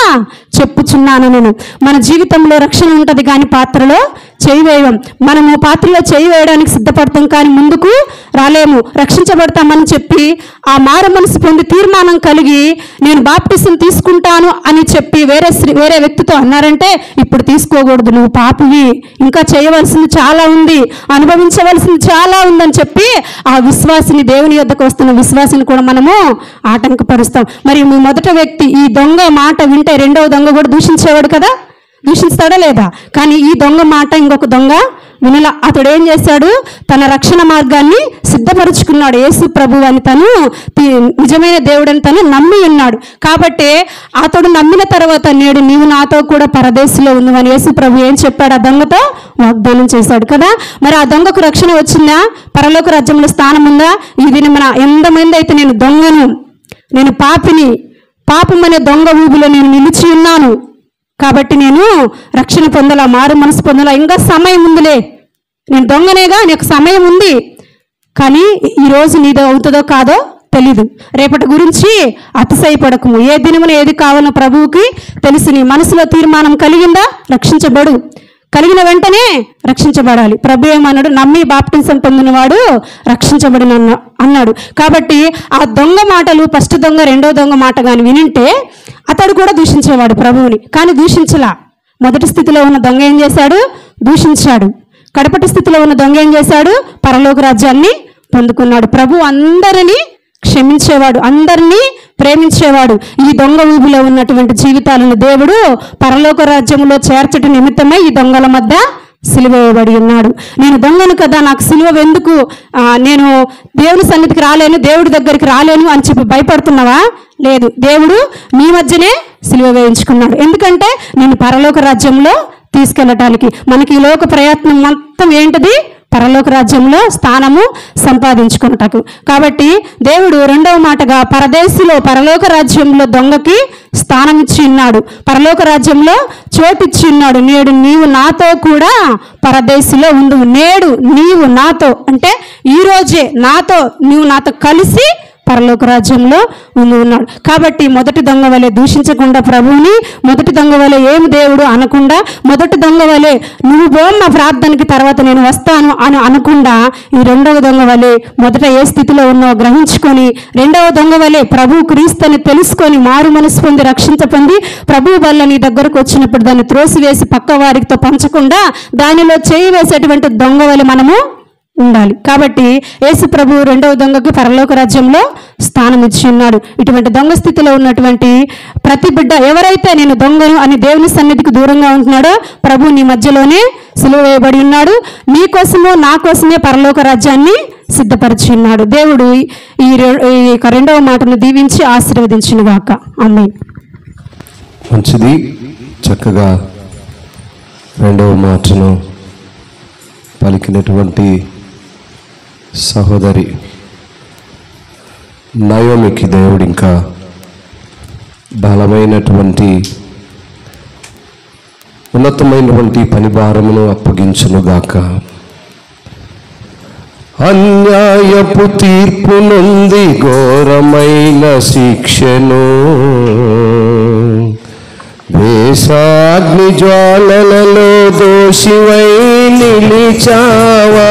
చెప్పుచున్నాను నేను. మన జీవితంలో రక్షణ ఉంటుంది కానీ పాత్రలో చేయి వేయం. మనము పాత్రలో చేయి వేయడానికి సిద్ధపడతాం కానీ ముందుకు రాలేము. రక్షించబడతామని చెప్పి ఆ మారు మనసు పొంది తీర్మానం కలిగి నేను బాప్టిజం తీసుకుంటాను అని చెప్పి వేరే వ్యక్తితో అన్నారంటే ఇప్పుడు తీసుకోకూడదు, నువ్వు పాపివి, ఇంకా చేయవలసింది చాలా ఉంది, అనుభవించవలసింది చాలా ఉందని చెప్పి ఆ విశ్వాసిని, దేవుని యొద్దకు వస్తున్న విశ్వాసిని కూడా మనము ఆటంకపరుస్తాం. మరి మొదట వ్యక్తి ఈ దొంగ మాట వింటే రెండవ దొంగ కూడా దూషించేవాడు కదా, దూషిస్తాడా లేదా? కానీ ఈ దొంగ మాట ఇంకొక దొంగ వినలా. అతడు ఏం చేశాడు, తన రక్షణ మార్గాన్ని సిద్ధపరుచుకున్నాడు. యేసు ప్రభు అని తను నిజమైన దేవుడని తను నమ్మి ఉన్నాడు. కాబట్టి అతడు నమ్మిన తర్వాత నేడు నీవు నాతో కూడా పరదేశంలో ఉందని యేసు ప్రభు ఏం చెప్పాడు, ఆ దొంగతో వాగ్దానం చేశాడు కదా. మరి ఆ దొంగకు రక్షణ వచ్చిందా? పరలోక రాజ్యంలో స్థానం ఉందా? ఈ దినమున ఎంతమంది అయితే నేను దొంగను, నేను పాపిని, పాపం అనే దొంగ ఊబిలో నేను నిలిచి ఉన్నాను కాబట్టి నేను రక్షణ పొందాలా, మారు మనసు పొందాలా, ఇంకా సమయం ఉందిలే, నేను దొంగనేగా, నీకు సమయం ఉంది, కానీ ఈరోజు నీదో అవుతుందో కాదో తెలీదు, రేపటి గురించి అతిశయపడకము, ఏ దినమున ఏది కావాలో ప్రభువుకి తెలుసు. నీ మనసులో తీర్మానం కలిగిందా, రక్షించబడు, కలిగిన వెంటనే రక్షించబడాలి. ప్రభు ఏమన్నాడు, నమ్మి బాప్టిజం పొందినవాడు రక్షించబడిన అన్నాడు. కాబట్టి ఆ దొంగ మాటలు, ఫస్ట్ దొంగ రెండో దొంగ మాట కానీ వినింటే అతడు కూడా దూషించేవాడు ప్రభువుని, కానీ దూషించలా. మొదటి స్థితిలో ఉన్న దొంగ ఏం చేశాడు, దూషించాడు. కడపటి స్థితిలో ఉన్న దొంగ ఏం చేశాడు, పరలోక రాజ్యాన్ని పొందుకున్నాడు. ప్రభు అందరినీ క్షమించేవాడు, అందరినీ ప్రేమించేవాడు. ఈ దొంగ ఊబిలో ఉన్నటువంటి జీవితాలను దేవుడు పరలోక రాజ్యంలో చేర్చట నిమిత్తమై ఈ దొంగల మధ్య సిలువ వేయబడి ఉన్నాడు. నేను దొంగను కదా, నాకు సిలువ ఎందుకు, నేను దేవుని సన్నిధికి రాలేను, దేవుడి దగ్గరికి రాలేను అని చెప్పి భయపడుతున్నావా? లేదు. దేవుడు మీ మధ్యనే సిలువ వేయించుకున్నాడు. ఎందుకంటే నేను పరలోక రాజ్యంలో తీసుకెళ్ళటానికి. మనకి ఈ లోక ప్రయత్నం మొత్తం ఏంటిది? పరలోక రాజ్యంలో స్థానము సంపాదించుకున్నటకు. కాబట్టి దేవుడు రెండవ మాటగా పరదేశిలో పరలోక రాజ్యంలో దొంగకి స్థానం ఇచ్చి ఉన్నాడు, పరలోక రాజ్యంలో చోటిచ్చి ఉన్నాడు. నేడు నీవు నాతో కూడా పరదేశిలో ఉండు. నేడు నీవు నాతో అంటే ఈ రోజే నీవు నాతో కలిసి పరలోక రాజ్యంలో ఉన్నాడు. కాబట్టి మొదటి దొంగ వలె దూషించకుండా ప్రభువుని, మొదటి దొంగ వలె ఏమి దేవుడు అనకుండా, మొదటి దొంగ వలె నువ్వు బోమ్మ ప్రార్థనకి తర్వాత నేను వస్తాను అని అనకుండా, ఈ రెండవ దొంగ వలె మొదట ఏ స్థితిలో ఉన్నావో గ్రహించుకొని, రెండవ దొంగ వలె ప్రభు క్రీస్తుని తెలుసుకొని మారు మనసు పొంది రక్షించ పొంది ప్రభు వల్ల నీ దగ్గరకు వచ్చినప్పుడు దాన్ని త్రోసివేసి పక్క వారితో పంచకుండా దానిలో చేయి వేసేటువంటి దొంగ వలె మనము ఉండాలి. కాబట్టి యేసు ప్రభు రెండవ దొంగకి పరలోక రాజ్యంలో స్థానం ఇచ్చి ఉన్నాడు. ఇటువంటి దొంగ స్థితిలో ఉన్నటువంటి ప్రతి బిడ్డ ఎవరైతే నేను దొంగను అని దేవుని సన్నిధికి దూరంగా ఉంటున్నాడో ప్రభు నీ మధ్యలోనే సిలువ వేయబడి ఉన్నాడు. నీ కోసము నా కోసమే పరలోక రాజ్యాన్ని సిద్ధపరిచి ఉన్నాడు. దేవుడు ఈ రెండవ మాటను దీవించి ఆశీర్వదించునుగాక. ఆమేన్. మంచిది. చక్కగా రెండవ మాటను పలికినటువంటి సహోదరి నయోమికి దేవుడు ఇంకా బలమైనటువంటి ఉన్నతమైనటువంటి పని భారమును అప్పగించునుగాక. అన్యాయపు తీర్పు నుండి ఘోరమైన శిక్షను వేసాగ్ని జ్వాలలలో దోషివై నిలిచావా.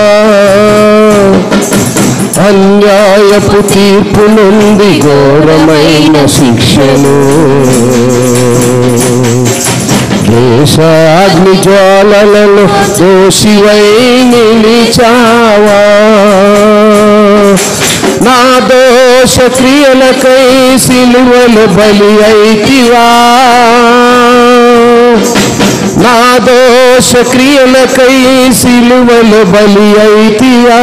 అన్యాయపు తీర్పు నుండి ఘోరమైన శిక్షను వేసాగ్ని జ్వాలలలో దోషివై నిలిచావా. నా దోష క్రియలకై సిలువలు బలి అయితివా. నా దోష క్రియలకై సిలువలు బలి అయితివా.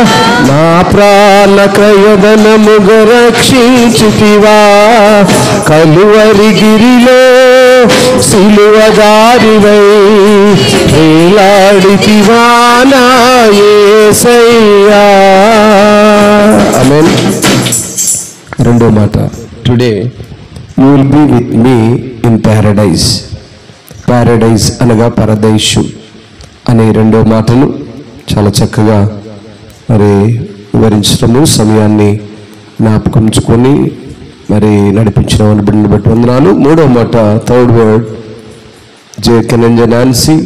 నా ప్రాణ క్రయధనముగా రక్షించితివా. కలువరి గిరిలో సిలువదారివై వేలాడితివా నా యేసయ్యా. ఆమేన్. రెండో మాట, today you will be with me in paradise. Paradise అనగా పరదేశు అనే రెండో మాటను చాలా చక్కగా మరి వివరించడము, సమయాన్ని జ్ఞాపకంచుకొని మరి నడిపించిన వాళ్ళ బిడ్డను బట్టి వందనాలు. మూడో మాట, థర్డ్ వర్డ్, జే కెనంజ నాన్సీ,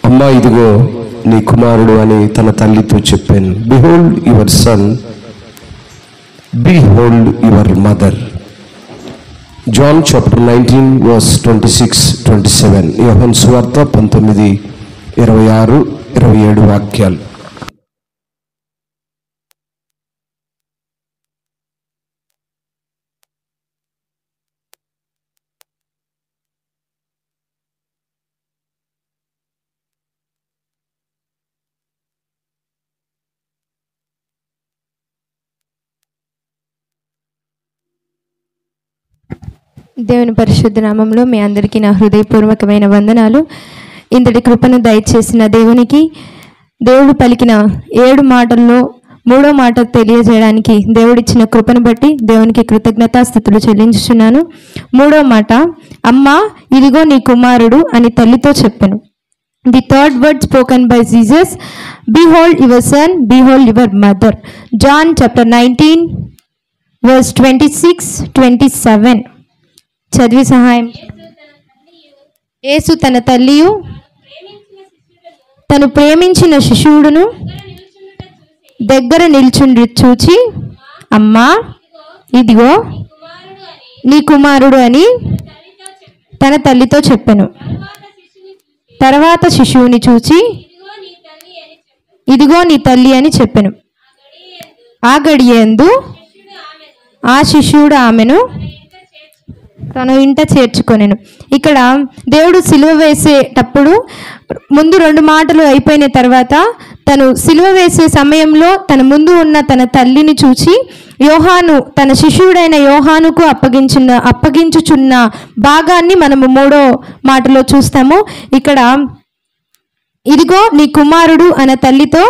అమ్మా ఇదిగో నీ కుమారుడు అని తన తల్లితో చెప్పాను. Behold your son, behold your mother. John chapter 19 verse 26-27. యోహాను సువార్త 19:26-27 వాక్యాలు. దేవుని పరిశుద్ధ నామంలో మీ అందరికీ నా హృదయపూర్వకమైన వందనాలు. ఇంతటి కృపను దయచేసిన దేవునికి, దేవుడు పలికిన 7 మాటల్లో 3వ మాట తెలియజేయడానికి దేవుడిచ్చిన కృపను బట్టి దేవునికి కృతజ్ఞతాస్తుతులు చెల్లించుచున్నాను. 3వ మాట, అమ్మా ఇదిగో నీ కుమారుడు అని తల్లితో చెప్పెను. The third word spoken by Jesus, behold your son, behold your mother. John chapter 19 verse 26-27. చదివి సహాయం. యేసు తన తల్లియు తను ప్రేమించిన శిశువుడును దగ్గర నిల్చుండి చూచి, అమ్మా ఇదిగో నీ కుమారుడు అని తన తల్లితో చెప్పెను. తర్వాత శిశువుని చూచి, ఇదిగో నీ తల్లి అని చెప్పెను. ఆ గడియందు ఆ శిశువుడు ఆమెను తన ఇంట చేర్చుకొనెను. ఇక్కడ దేవుడు సిలువ వేసేటప్పుడు ముందు 2 మాటలు అయిపోయిన తర్వాత తను సిలువ వేసే సమయంలో తన ముందు ఉన్న తన తల్లిని చూచి యోహాను తన శిష్యుడైన యోహానుకు అప్పగించుచున్న భాగాన్ని మనము 3వ మాటలో చూస్తాము. ఇక్కడ ఇదిగో నీ కుమారుడు అనే తల్లితో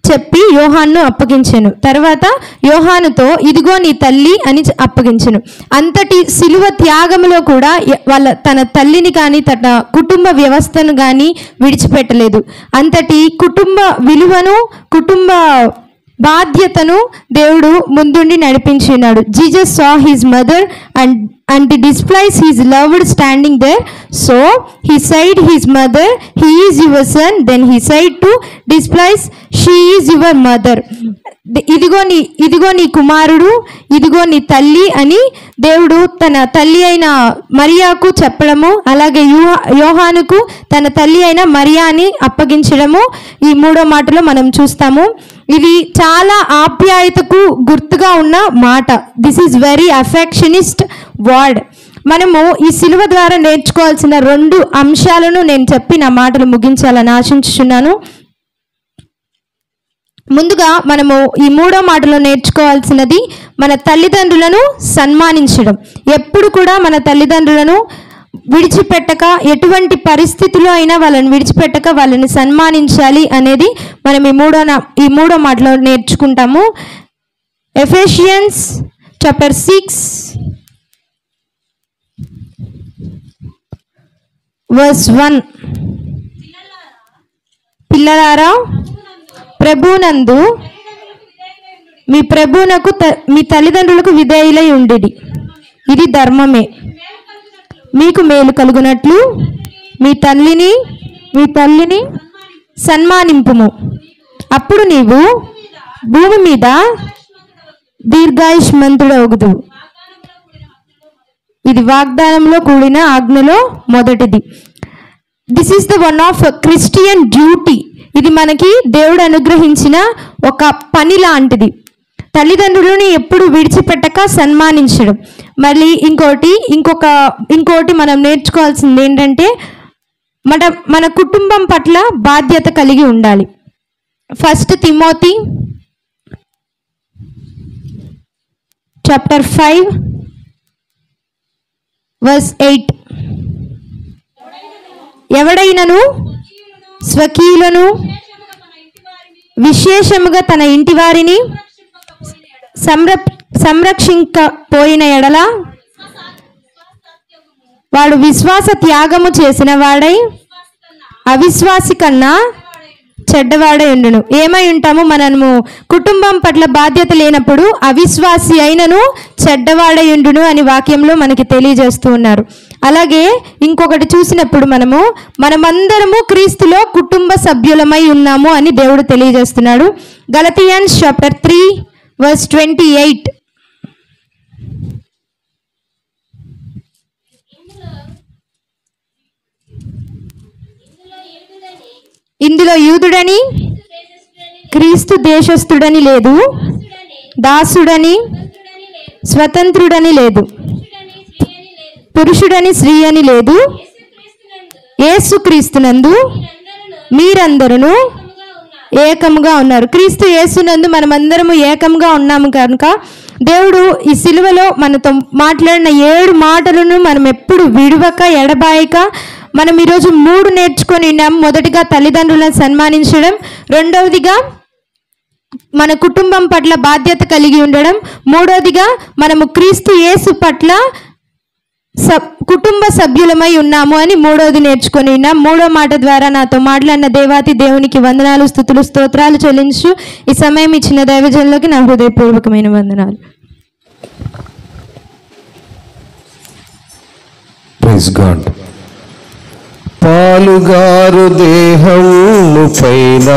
చెప్పి యోహాన్ను అప్పగించెను. తర్వాత యోహానుతో ఇదిగో నీ తల్లి అని అప్పగించెను. అంతటి సిలువ త్యాగంలో కూడా తన తల్లిని కానీ తన కుటుంబ వ్యవస్థను కానీ విడిచిపెట్టలేదు. అంతటి కుటుంబ విలువను, కుటుంబ బాధ్యతను దేవుడు ముందుండి నడిపించినాడు. Jesus saw his mother and displays his loved standing there. So he said his mother, he is your son. Then he said to displays, she is your mother. ఇదిగో నీ కుమారుడు, ఇదిగో నీ తల్లి అని దేవుడు తన తల్లి అయిన మరియాకు చెప్పడము, అలాగే యోహానుకు తన తల్లి అయిన మరియాని అప్పగించడము ఈ 3వ మాటలో మనం చూస్తాము. ఇది చాలా ఆప్యాయతకు గుర్తుగా ఉన్న మాట. This is very affectionist word. మనము ఈ సిలువ ద్వారా నేర్చుకోవాల్సిన 2 అంశాలను నేను చెప్పి నా మాటలు ముగించాలని ఆశించుచున్నాను. ముందుగా మనము ఈ 3వ మాటలో నేర్చుకోవాల్సినది మన తల్లిదండ్రులను సన్మానించడం. ఎప్పుడు కూడా మన తల్లిదండ్రులను విడిచిపెట్టక, ఎటువంటి పరిస్థితుల్లో అయినా వాళ్ళని విడిచిపెట్టక వాళ్ళని సన్మానించాలి అనేది మనం ఈ 3వ మాటలో నేర్చుకుంటాము. Ephesians chapter 6 verse 1. పిల్లలారా ప్రభునందు మీ ప్రభునకు మీ తల్లిదండ్రులకు విధేయులై ఉండిడి, ఇది ధర్మమే. మీకు మేలు కలుగునట్లు మీ తల్లిని సన్మానింపుము, అప్పుడు నీవు భూమి మీద దీర్ఘాయుష్మంతుడవుదువు. ఇది వాగ్దానంలో కూడిన ఆజ్ఞలో మొదటిది. This is the one of Christian duty. ఇది మనకి దేవుడు అనుగ్రహించిన ఒక పని లాంటిది. తల్లిదండ్రులను ఎప్పుడు విడిచిపెట్టక సన్మానించడం. మళ్ళీ ఇంకోటి మనం నేర్చుకోవాల్సింది ఏంటంటే మన కుటుంబం పట్ల బాధ్యత కలిగి ఉండాలి. 1 తిమోతి చాప్టర్ 5 వర్స్ 8. ఎవడైనను స్వకీయులను విశేషముగా తన ఇంటి వారిని సంరక్షించకపోయిన ఎడల వాడు విశ్వాస త్యాగము చేసిన వాడై అవిశ్వాసి కన్నా చెడ్డవాడై ఉండును. ఏమై ఉంటాము? మనము కుటుంబం పట్ల బాధ్యత లేనప్పుడు అవిశ్వాసి అయినను చెడ్డవాడై ఉండును అని వాక్యంలో మనకి తెలియజేస్తూ ఉన్నారు. అలాగే ఇంకొకటి చూసినప్పుడు మనమందరము క్రీస్తులో కుటుంబ సభ్యులమై ఉన్నాము అని దేవుడు తెలియజేస్తున్నాడు. గలతియన్స్ చాప్టర్ 3 వర్స్ 28. ఇందులో యూదుడని క్రీస్తు దేశస్థుడని లేదు, దాసుడని స్వతంత్రుడని లేదు, పురుషుడని స్త్రీ అని లేదు, యేసుక్రీస్తునందు మీరందరూ ఏకముగా ఉన్నారు. క్రీస్తు యేసునందు మనమందరము ఏకంగా ఉన్నాము కనుక దేవుడు ఈ సిలువలో మనతో మాట్లాడిన 7 మాటలను మనం ఎప్పుడు విడవక ఎడబాయక మనం ఈరోజు 3 నేర్చుకొని ఉన్నాం. మొదటిగా తల్లిదండ్రులను సన్మానించడం, రెండవదిగా మన కుటుంబం పట్ల బాధ్యత కలిగి ఉండడం, మూడవదిగా మనము క్రీస్తు యేసు పట్ల కుటుంబ సభ్యులమై ఉన్నాము అని 3వది నేర్చుకొని ఉన్నాం. 3వ మాట ద్వారా నాతో మాట్లాడిన దేవాతి దేవునికి వందనాలు, స్తుతులు, స్తోత్రాలు చెల్లించు. ఈ సమయం ఇచ్చిన దైవజనులకి నా హృదయపూర్వకమైన వందనాలు. Praise God. పాలుగారు దేహము పైన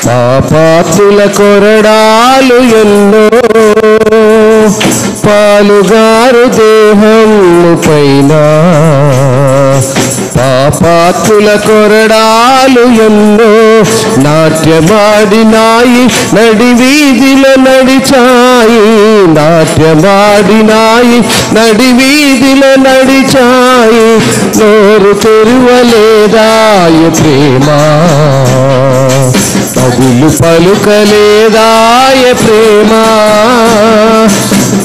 పాపాత్ముల కొరడాలు ఎన్నో, పాలుగారు దేహము పైన పాపాత్ముల కొరడాలు ఎన్నో, నాట్యమాడినాయి నడి వీధిలో నడిచాయి, నాట్య నాట్యమాడినాయి, నడి వీధిలో నడిచాయి, నోరు తెరువలేదాయ ప్రేమ, బదులు పలుకలేదాయ ప్రేమ,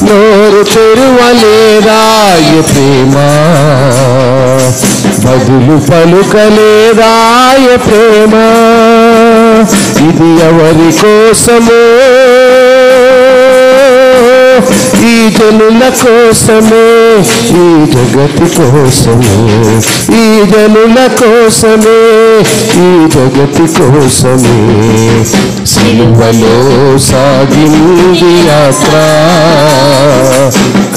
నోరు తెరువలేదాయ ప్రేమ, బదులు పలుకలేదాయ ప్రేమ. ఇది ఎవరి కోసమో, ఈ జనుల కోసమే, ఈ జగతి కోసమే, ఈ జనుల కోసమే, ఈ జగతి కోసమే. సిలువలో సాగింది యాత్ర,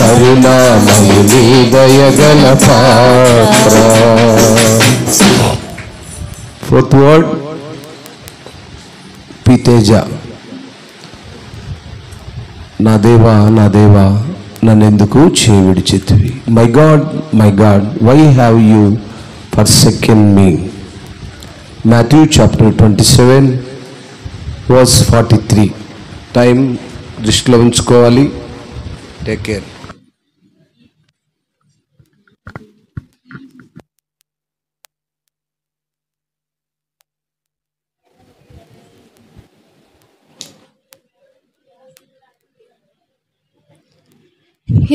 కరుణామయుని దయగల పాత్ర. ఫోర్త్ వర్డ్ పితేజ. నా దేవా, నా దేవా, నన్నెందుకు చేవిడిచితివి? My God, why have you forsaken me? Matthew chapter 27 verse 43. Time దృష్టిలో ఉంచుకోవాలి. Take care.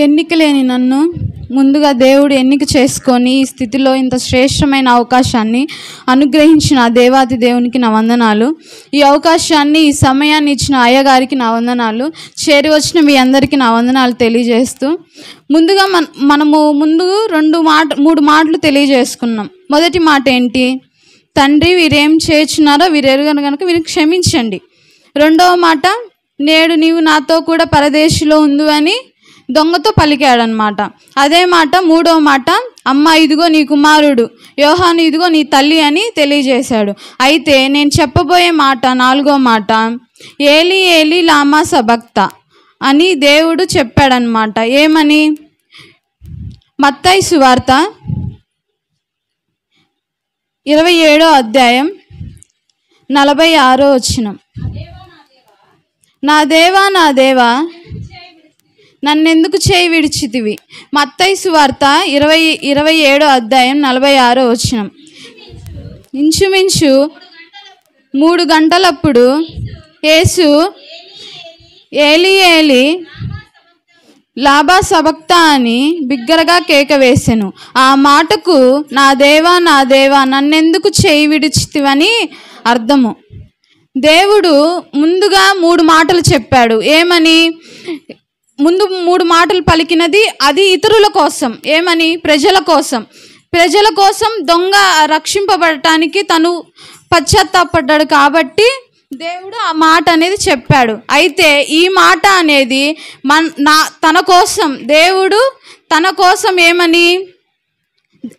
ఎన్నిక లేని నన్ను ముందుగా దేవుడు ఎన్నిక చేసుకొని ఈ స్థితిలో ఇంత శ్రేష్టమైన అవకాశాన్ని అనుగ్రహించిన ఆ దేవాది దేవునికి నా వందనాలు. ఈ అవకాశాన్ని, ఈ సమయాన్ని ఇచ్చిన అయ్యగారికి నా వందనాలు. చేరి వచ్చిన మీ అందరికీ నా వందనాలు తెలియజేస్తూ, ముందుగా మనము ముందు 3 మాటలు తెలియజేసుకున్నాం. మొదటి మాట ఏంటి? తండ్రి, వీరేం చేయుచున్నారో వీరెరుగను కనుక వీరిని క్షమించండి. రెండవ మాట, నేడు నీవు నాతో కూడా పరదేశిలో ఉండు అని దొంగతో పలికాడనమాట. అదే మాట మూడవ మాట, అమ్మ ఇదిగో నీ కుమారుడు, యోహాను ఇదిగో నీ తల్లి అని తెలియజేశాడు. అయితే నేను చెప్పబోయే మాట, 4వ మాట, ఏలి ఏలి లామా సబక్తా అని దేవుడు చెప్పాడనమాట. ఏమని? మత్తయి సువార్త 27వ అధ్యాయం 46వ వచనం. నా దేవా, నా దేవా, నన్నెందుకు చేయి విడిచితివి? మత్తయి సువార్త 27వ అధ్యాయం 46వ వచనం. ఇంచుమించు 3 గంటలప్పుడు యేసు ఏలి ఏలి లాబా సబక్తా అని బిగ్గరగా కేక వేసెను. ఆ మాటకు నా దేవా, నా దేవా, నన్నెందుకు చేయి విడిచితివని అర్థము. దేవుడు ముందుగా 3 మాటలు చెప్పాడు. ఏమని? ముందు 3 మాటలు పలికినది అది ఇతరుల కోసం. ఏమని? ప్రజల కోసం దొంగ రక్షింపబడటానికి తను పశ్చాత్తాపడ్డాడు కాబట్టి దేవుడు ఆ మాట అనేది చెప్పాడు. అయితే ఈ మాట అనేది తన కోసం, దేవుడు తన కోసం ఏమని,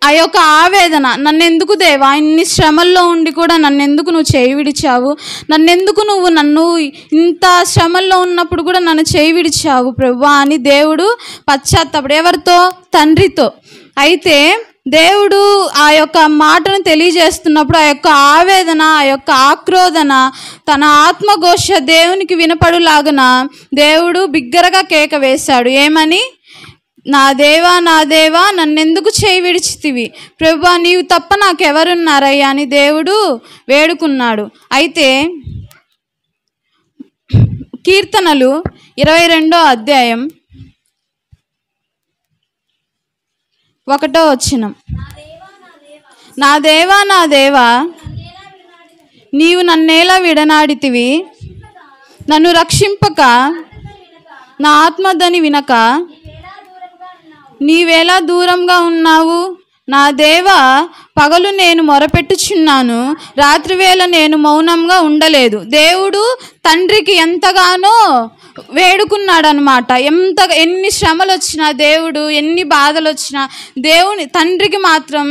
ఆ యొక్క ఆవేదన, నన్నెందుకు దేవా ఇన్ని శ్రమల్లో ఉండి కూడా నన్నెందుకు నువ్వు చేయి విడిచావు, నన్ను ఇంత శ్రమల్లో ఉన్నప్పుడు కూడా నన్ను చేయి విడిచావు ప్రభువా అని దేవుడు పశ్చాత్తాపడు. ఎవరితో? తండ్రితో. అయితే దేవుడు ఆ యొక్క మాటను తెలియజేస్తున్నప్పుడు ఆ యొక్క ఆవేదన, ఆ యొక్క ఆక్రోధన, తన ఆత్మఘోష దేవునికి వినపడులాగున దేవుడు బిగ్గరగా కేక వేశాడు. ఏమని? నా దేవా, నా దేవా, నన్నెందుకు చేయి విడిచితివి? ప్రభువా, నీవు తప్ప నాకెవరున్నారయ్యా అని దేవుడు వేడుకున్నాడు. అయితే కీర్తనలు 22వ అధ్యాయం 1వ వచనం. నా దేవా, నా దేవా, నీవు నన్నేలా విడనాడితివి? నన్ను రక్షింపక, నా ఆత్మధ్వని వినక నీవేలా దూరంగా ఉన్నావు? నా దేవా, పగలు నేను మొరపెట్టుచున్నాను, రాత్రివేళ నేను మౌనంగా ఉండలేదు. దేవుడు తండ్రికి ఎంతగానో వేడుకున్నాడనమాట. ఎన్ని శ్రమలు వచ్చినా, దేవుడు ఎన్ని బాధలు వచ్చినా, తండ్రికి మాత్రం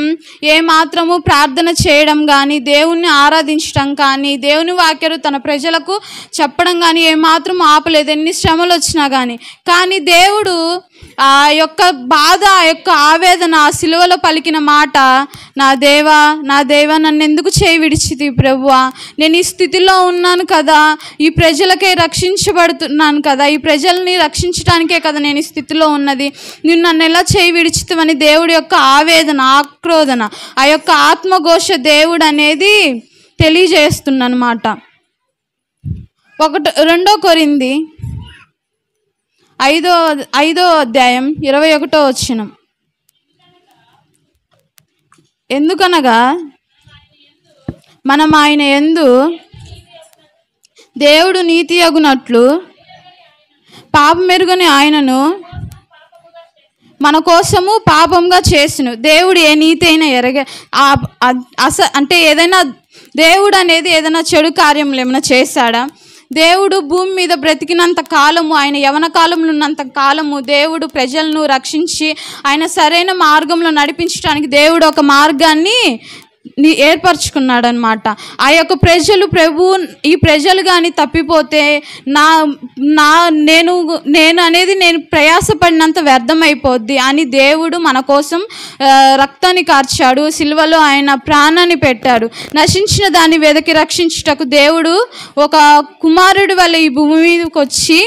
ఏమాత్రము ప్రార్థన చేయడం కానీ, దేవుణ్ణి ఆరాధించడం కానీ, దేవుని వాక్యాలు తన ప్రజలకు చెప్పడం కానీ ఏమాత్రం ఆపలేదు, ఎన్ని శ్రమలు వచ్చినా కానీ దేవుడు ఆ యొక్క బాధ, ఆ యొక్క ఆవేదన, ఆ సిలువలో పలికిన మాట, నా నా దేవా నన్ను ఎందుకు చేయి విడిచితివి ప్రభువా, నేను ఈ స్థితిలో ఉన్నాను కదా, ఈ ప్రజలకే రక్షించబడుతున్నాను కదా, ఈ ప్రజల్ని రక్షించడానికే కదా నేను ఈ స్థితిలో ఉన్నది, నువ్వు నన్ను ఎలా చేయి విడిచితివని దేవుడి యొక్క ఆవేదన, ఆక్రోధన, ఆ యొక్క ఆత్మఘోష దేవుడు అనేది తెలియజేస్తున్నమాట. 2 కొరింథీ 5వ అధ్యాయం 21వ వచనం. ఎందుకనగా మనం ఆయన యందు దేవుడు నీతి అగునట్లు పాపమెరుగని ఆయనను మన కోసము పాపంగా చేసును. దేవుడు ఏ నీతి అయినా అంటే ఏదైనా దేవుడు అనేది ఏదైనా చెడు కార్యములు ఏమైనా చేశాడా? దేవుడు భూమి మీద బ్రతికినంత కాలము, ఆయన యవన కాలంలో ఉన్నంత కాలము దేవుడు ప్రజలను రక్షించి ఆయన సరైన మార్గంలో నడిపించడానికి దేవుడు ఒక మార్గాన్ని ఏర్పరచుకున్నాడు అనమాట. ఆ యొక్క ఈ ప్రజలు కానీ తప్పిపోతే నేను ప్రయాసపడినంత వ్యర్థమైపోద్ది అని దేవుడు మన కోసం రక్తాన్ని కార్చాడు, సిలువలో ఆయన ప్రాణాన్ని పెట్టాడు. నశించిన దాన్ని వెదకి రక్షించుటకు దేవుడు ఒక కుమారుడి వల్ల ఈ భూమి మీదకి వచ్చి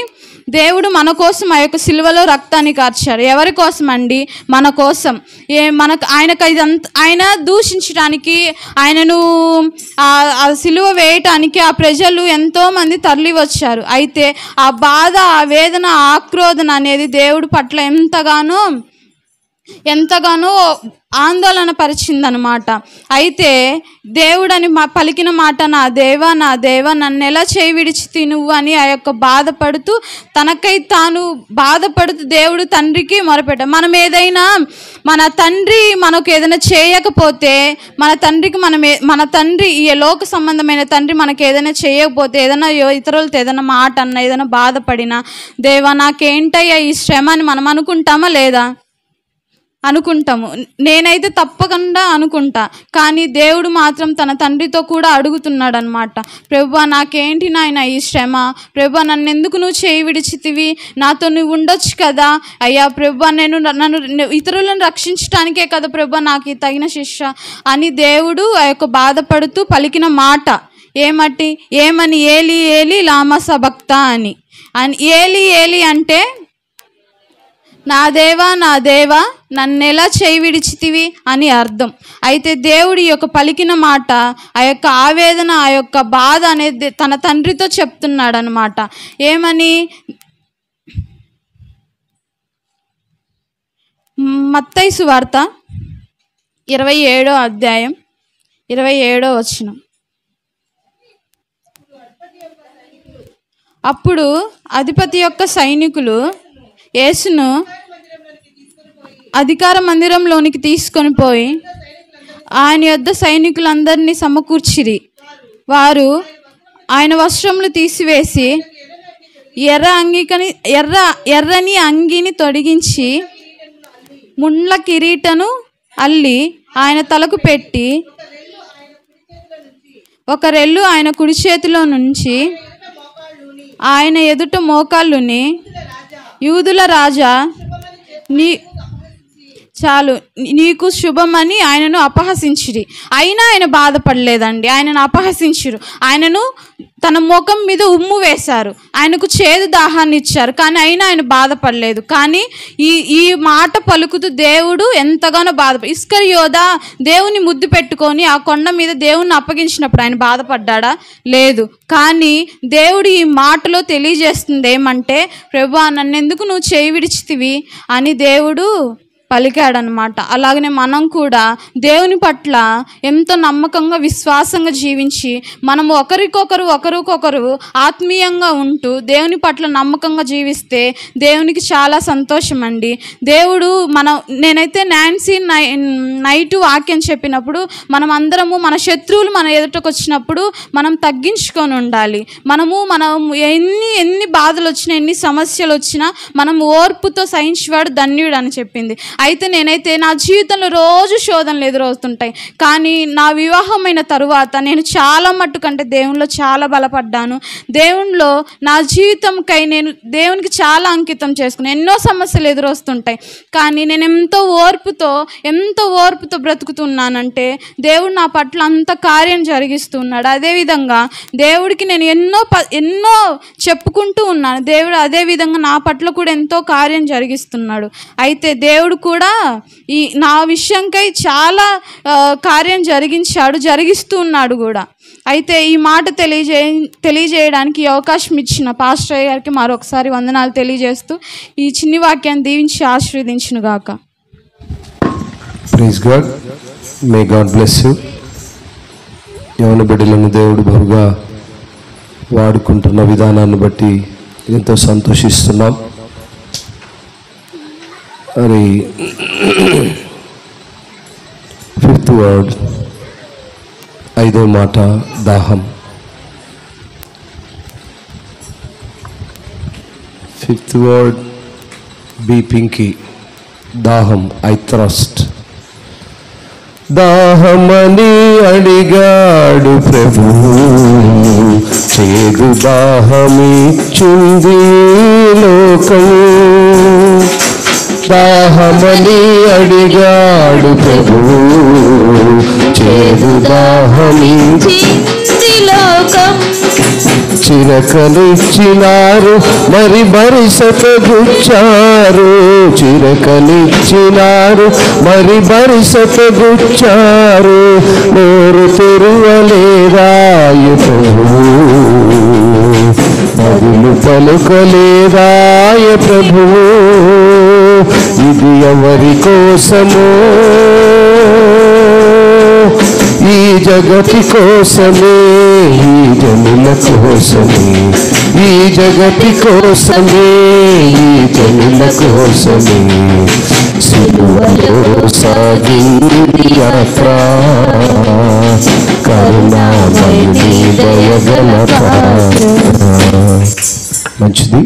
దేవుడు మన కోసం ఆ యొక్క సిలువలో రక్తాన్ని కార్చారు. ఎవరి కోసం అండి? మన కోసం. ఆయన దూషించడానికి, ఆయనను ఆ సిలువ వేయటానికి ఆ ప్రజలు ఎంతోమంది తరలి వచ్చారు. అయితే ఆ బాధ, ఆ వేదన, ఆక్రోధన అనేది దేవుడి పట్ల ఎంతగానో ఆందోళన పరిచిందనమాట. అయితే దేవుడని పలికిన మాట, నా దేవా నన్ను ఎలా చేయి విడిచితి నువ్వు అని ఆ యొక్క బాధపడుతూ, తనకై తాను బాధపడుతూ దేవుడు తండ్రికి మొరపెట్టాడు. మనం ఏదైనా మన తండ్రి మనకు ఏదైనా చేయకపోతే, మన తండ్రి ఈ లోక సంబంధమైన తండ్రి మనకి ఏదైనా చేయకపోతే, ఏదైనా ఇతరులతో ఏదైనా మాట అన్నా, ఏదైనా బాధపడినా, దేవా నాకేంటయ్యా ఈ శ్రమ అని మనం అనుకుంటామా లేదా? అనుకుంటాము. నేనైతే తప్పకుండా అనుకుంటా. కానీ దేవుడు మాత్రం తన తండ్రితో కూడా అడుగుతున్నాడు అనమాట, ప్రభువా నాకేంటి నాయన ఈ శ్రమ, ప్రభువా నన్ను ఎందుకు నువ్వు చేయి విడిచితివి, నాతో నువ్వు ఉండొచ్చు కదా అయ్యా ప్రభువా, నన్ను ఇతరులను రక్షించడానికే కదా ప్రభువా నాకు ఈ తగిన శిక్ష అని దేవుడు ఆ యొక్క బాధపడుతూ పలికిన మాట ఏమని ఏలి ఏలి లామా సబక్తా అని. ఏలి అంటే నా దేవా నన్నెలా చేయి విడిచితివి అని అర్థం. అయితే దేవుడి యొక్క పలికిన మాట, ఆ యొక్క ఆవేదన, ఆ యొక్క బాధ అనేది తన తండ్రితో చెప్తున్నాడు అనమాట. ఏమని? మత్తయి సువార్త 27వ అధ్యాయం 27వ వచనం. అప్పుడు అధిపతి యొక్క సైనికులు యేసును అధికార మందిరంలోనికి తీసుకొని పోయి ఆయన యొద్ద సైనికులందరినీ సమకూర్చిరి. వారు ఆయన వస్త్రములు తీసివేసి ఎర్రని అంగీని తొడిగించి ముండ్ల కిరీటను అల్లి ఆయన తలకు పెట్టి, ఒక రెల్లు ఆయన కుడి చేతిలో నుంచి ఆయన ఎదుట మోకాళ్ళుని, యూదుల రాజా నీకు శుభమని ఆయనను అపహసించిరి. అయినా ఆయన బాధపడలేదండి. ఆయనను అపహసించిరు, ఆయనను తన ముఖం మీద ఉమ్ము వేశారు, ఆయనకు చేదు దాహాన్ని ఇచ్చారు, కానీ అయినా ఆయన బాధపడలేదు. కానీ ఈ మాట పలుకుతూ దేవుడు ఎంతగానో ఇస్కరియోదా దేవుని ముద్దు పెట్టుకొని ఆ కొండ మీద దేవుణ్ణి అప్పగించినప్పుడు ఆయన బాధపడ్డా? లేదు. కానీ దేవుడు ఈ మాటలో తెలియజేస్తుంది ఏమంటే, ప్రభువా నన్నెందుకు నువ్వు చేయి విడిచితివి అని దేవుడు పలికాడనమాట. అలాగనే మనం కూడా దేవుని పట్ల ఎంతో నమ్మకంగా, విశ్వాసంగా జీవించి మనము ఒకరికొకరు ఆత్మీయంగా ఉంటూ దేవుని పట్ల నమ్మకంగా జీవిస్తే దేవునికి చాలా సంతోషం అండి. దేవుడు నేనైతే నాన్సీ నైట్ వాక్యం చెప్పినప్పుడు మనం అందరము మన శత్రువులు మన ఎదుటకు వచ్చినప్పుడు మనం తగ్గించుకొని ఉండాలి. మనం ఎన్ని బాధలు వచ్చినా, ఎన్ని సమస్యలు వచ్చినా మనం ఓర్పుతో సహించేవాడు ధన్యుడు అని చెప్పింది. అయితే నేనైతే నా జీవితంలో రోజు శోధనలు ఎదురవుతుంటాయి. కానీ నా వివాహమైన తరువాత నేను చాలా మట్టుకంటే దేవునిలో చాలా బలపడ్డాను. దేవునిలో నా జీవితంకై నేను దేవునికి చాలా అంకితం చేసుకుని ఎన్నో సమస్యలు ఎదురొస్తుంటాయి. కానీ నేను ఎంతో ఓర్పుతో బ్రతుకుతున్నానంటే దేవుడు నా పట్ల అంత కార్యం జరిగిస్తున్నాడు. అదేవిధంగా దేవుడికి నేను ఎన్నో చెప్పుకుంటూ ఉన్నాను. దేవుడు అదేవిధంగా నా పట్ల కూడా ఎంతో కార్యం జరిగిస్తున్నాడు. అయితే దేవుడు కూడా నా విషయంకై చాలా కార్యం జరిగిస్తూ ఉన్నాడు కూడా. అయితే ఈ మాట తెలియజేయడానికి ఈ అవకాశం ఇచ్చిన పాస్టర్ గారికి మరొకసారి వందనాలు తెలియజేస్తూ ఈ చిన్ని వాక్యాన్ని దీవించి ఆశీర్వదించును గాక. Praise God. May God bless you. యవన బిడ్డలను దేవుడు బహుగా వాడుకుంటున్న విధానాన్ని బట్టి ఎంతో సంతోషిస్తున్నాం. మరి 5th వర్డ్, 5వ మాట దాహం. 5th వర్డ్ బి పింకీ, దాహం, ఐ థ్రస్ట్. దాహమని అడిగాడు ప్రభువు, చేదు దాహమిచ్చుంది లోకము. దాహమని అడిగాడు ప్రభువు, చేదు దాహమిచ్చింది లోకం. చిరకలిచ్చినారు మరి బరిసతగుచ్చారు, చిరకలిచ్చినారు మరి బరిసతగుచ్చారు. నోరు తెరువలేదాయ ప్రభువు, మరులు పలుకలేదాయ ప్రభువు. ఇది ఎవరి కోసమో, ఈ జగతి కోసమే, ఈ జనుల కోసమే, ఈ జగతి కోసమే, ఈ జనుల కోసమే. సిలువలో సాగింది యాత్ర, కరుణామయుని దయగల పాత్ర. మంచిది.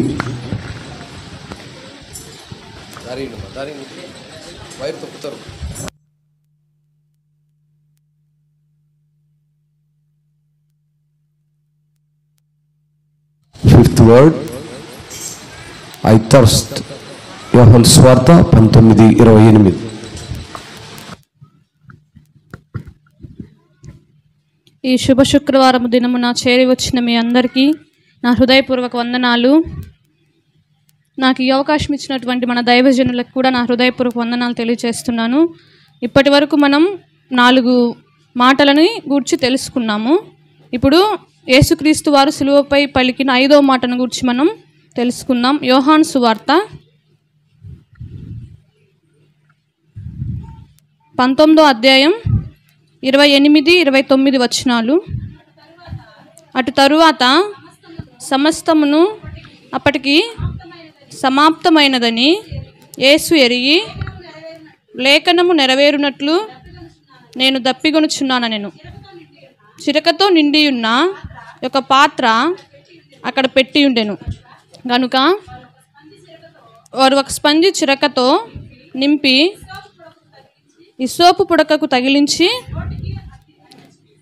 Fifth word, I thirst. యోహాను సువార్త 19:28. ఈ శుభ శుక్రవారం దినమున చేరి వచ్చిన మీ అందరికీ నా హృదయపూర్వక వందనాలు. నాకు ఈ అవకాశం ఇచ్చినటువంటి మన దైవజనులకు కూడా నా హృదయపూర్వక వందనాలు తెలియజేస్తున్నాను. ఇప్పటి వరకు మనం 4 మాటలని గూర్చి తెలుసుకున్నాము. ఇప్పుడు యేసుక్రీస్తు వారు సిలువపై పలికిన 5వ మాటను గురించి మనం తెలుసుకుందాం. యోహాను సువార్త 19వ అధ్యాయం 28-29 వచనాలు. అటు తరువాత సమస్తమును అప్పటికి సమాప్తమైనదని యేసు ఎరిగి, లేఖనము నెరవేరునట్లు నేను దప్పిగొనుచున్నానెను. చిరకతో నిండియున్న ఒక పాత్ర అక్కడ పెట్టి ఉండెను గనుక వారు ఒక స్పంజి చిరకతో నింపి ఇసోపు పుడకకు తగిలించి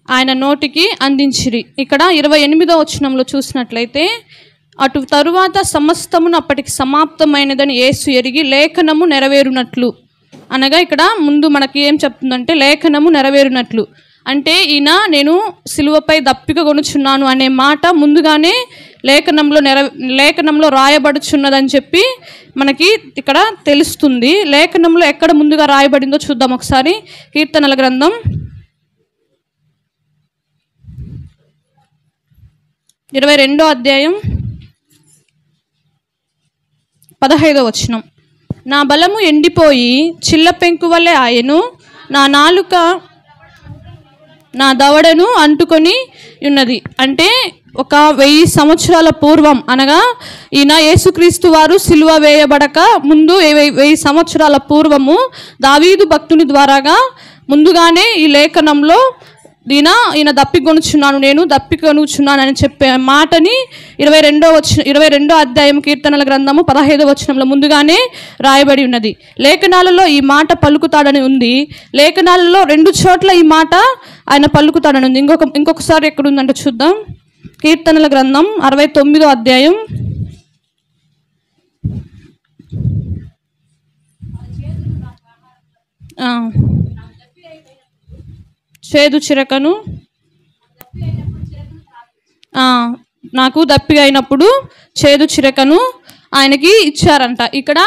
ఆయన నోటికి అందించిరి. ఇక్కడ 28వ వచనంలో చూసినట్లయితే, అటు తరువాత సమస్తమును అప్పటికి సమాప్తమైనదని యేసు ఎరిగి, లేఖనము నెరవేరునట్లు అనగా ఇక్కడ ముందు మనకి ఏం చెప్తుందంటే లేఖనము నెరవేరునట్లు అంటే ఈయన నేను సిలువపై దప్పిక కొనుచున్నాను అనే మాట ముందుగానే లేఖనంలో రాయబడుచున్నదని చెప్పి మనకి ఇక్కడ తెలుస్తుంది. లేఖనంలో ఎక్కడ ముందుగా రాయబడిందో చూద్దాం ఒకసారి. కీర్తనల గ్రంథం 22వ అధ్యాయం 15వ వచనం. నా బలము ఎండిపోయి చిల్ల పెంకు వలె ఆయను, నా నాలుక నా దవడను అంటుకొని ఉన్నది. అంటే ఒక 1000 సంవత్సరాల పూర్వం, అనగా ఈయన యేసుక్రీస్తు వారు సిలువ వేయబడక ముందు 1000 సంవత్సరాల పూర్వము దావీదు భక్తుని ద్వారాగా ముందుగానే ఈ లేఖనంలో ఈయన దప్పికొనుచున్నాను, నేను దప్పికొనుచున్నాను అని చెప్పే మాటని 22వ అధ్యాయం కీర్తనల గ్రంథము 15వ వచనంలో ముందుగానే రాయబడి ఉన్నది. లేఖనాలలో ఈ మాట పలుకుతాడని ఉంది. లేఖనాలలో 2 చోట్ల ఈ మాట ఆయన పలుకుతాడని ఉంది. ఇంకొకసారి ఎక్కడుందంటే చూద్దాం. కీర్తనల గ్రంథం 69వ అధ్యాయం 'చేదు చిరకను నాకు దప్పిక అయినప్పుడు చేదు చిరకను ఆయనకి ఇచ్చారంట. ఇక్కడ